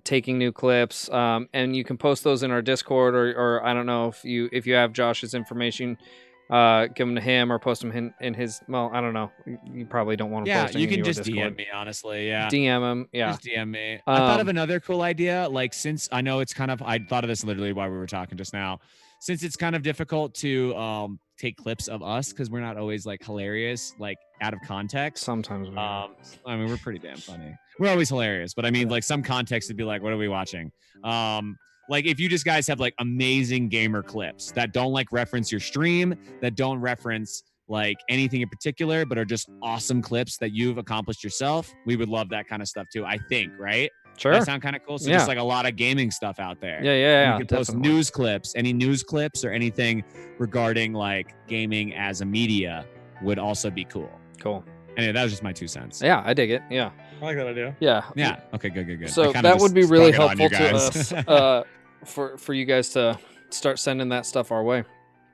taking new clips, and you can post those in our Discord, or I don't know if you have Josh's information, give them to him or post them in his. Well, I don't know. You probably don't want to Yeah, post. you anything can in just your Discord. DM me, honestly. Yeah. DM him. Yeah. Just DM me. I thought of Um, another cool idea. Like, since I know it's kind of, I thought of this literally while we were talking just now. since it's kind of difficult to take clips of us because we're not always like hilarious, like out of context. Sometimes. I mean, we're pretty damn funny. We're always hilarious, but I mean, like some context would be like, what are we watching? Like if you just guys have like amazing gamer clips that don't like reference your stream, that don't reference like anything in particular, but are just awesome clips that you've accomplished yourself, we would love that kind of stuff too, I think, right? Sure. That sound kind of cool. So Yeah. just like a lot of gaming stuff out there. Yeah. You could post definitely. news clips, any news clips or anything regarding like gaming as a media would also be cool. Cool. Anyway, that was just my 2 cents. Yeah, I dig it. Yeah. I like that idea. Yeah. Yeah. Okay, good. So that would be really helpful to us for you guys to start sending that stuff our way.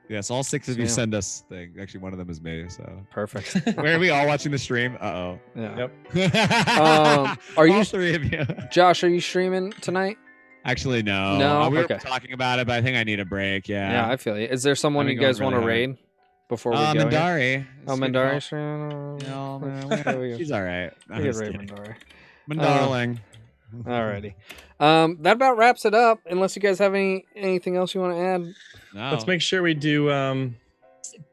Yes, all 6 of you Yeah. send us things. Actually, one of them is me. So Perfect. where are we all watching the stream? Uh-oh. Yeah. Yep. Are you all 3 of you? Josh, are you streaming tonight? Actually, no. No? We were Okay. talking about it, but I think I need a break. Yeah, I feel you. Is there someone I've you been guys going want to really raid before we go? here? Mandari. Oh, Mandari streaming? No, There man. we go. She's all right. We could raid Mandari. Mandarling. Alrighty. That about wraps it up. Unless you guys have anything else you want to add. No. Let's make sure we do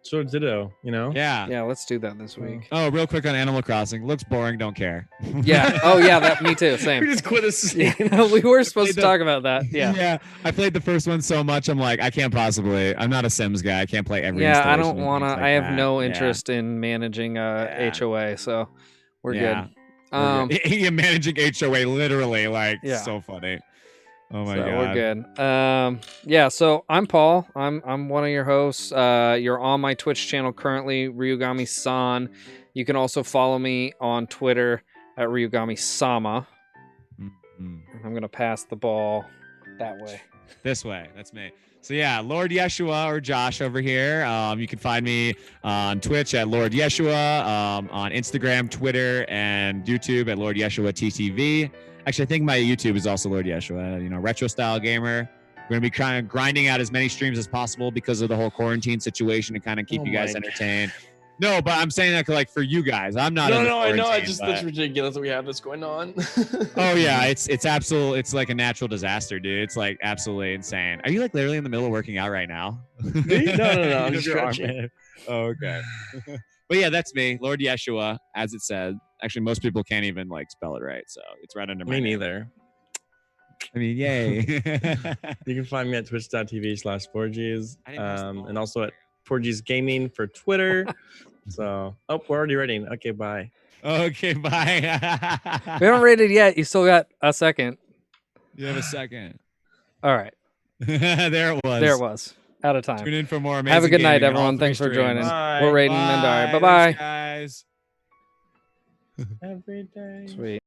sort of ditto, you know? Yeah. Yeah, let's do that this week. Oh, real quick on Animal Crossing. Looks boring. Don't care. Yeah. Oh, yeah. That. Me too. We Same. just quit this. Yeah, we were supposed to talk about that. Yeah. Yeah. I played the first one so much. I'm like, I can't possibly. I'm not a Sims guy. I can't play every. Yeah, I installation don't and want to. things like I have that. no Yeah. interest in managing HOA, so we're Yeah. good. We're good. You're managing HOA literally, like Yeah. so funny. Oh my So god. we're good. Yeah. So I'm Paul. I'm one of your hosts. You're on my Twitch channel currently, Ryugami-san. You can also follow me on Twitter at Ryugami-sama. Mhm. I'm gonna pass the ball that way. This way. That's me. So yeah, Lord Yeshua or Josh over here. You can find me on Twitch at Lord Yeshua, on Instagram, Twitter, and YouTube at Lord Yeshua TTV. Actually, I think my YouTube is also Lord Yeshua. You know, retro style gamer. We're gonna be kind of grinding out as many streams as possible because of the whole quarantine situation to kind of keep Oh you guys my entertained. No, but I'm saying that like for you guys. I'm not. No, in the I know. quarantine, That's but- ridiculous that we have this going on. Oh yeah, it's absolute. It's like a natural disaster, dude. It's like absolutely insane. Are you like literally in the middle of working out right now? Me? No, I'm Your arm, stretching. man. Oh, okay. But yeah, that's me, Lord Yeshua, as it said. Actually, most people can't even like spell it right, so it's right under my Me name. neither. I mean, yay. You can find me at twitch.tv/4Gs, I didn't post them all. and also at 4Gs Gaming for Twitter. So, we're already rating. Okay, bye. Okay, bye. We haven't rated yet. You still got a second. You have a second. All right. There it was. There it was. Out of Tune time. in for more amazing Have a good night, gaming on all everyone. 3 Thanks for streams. joining. Bye. We're rating Mandari. Bye bye. Thanks, guys. Every day. Sweet.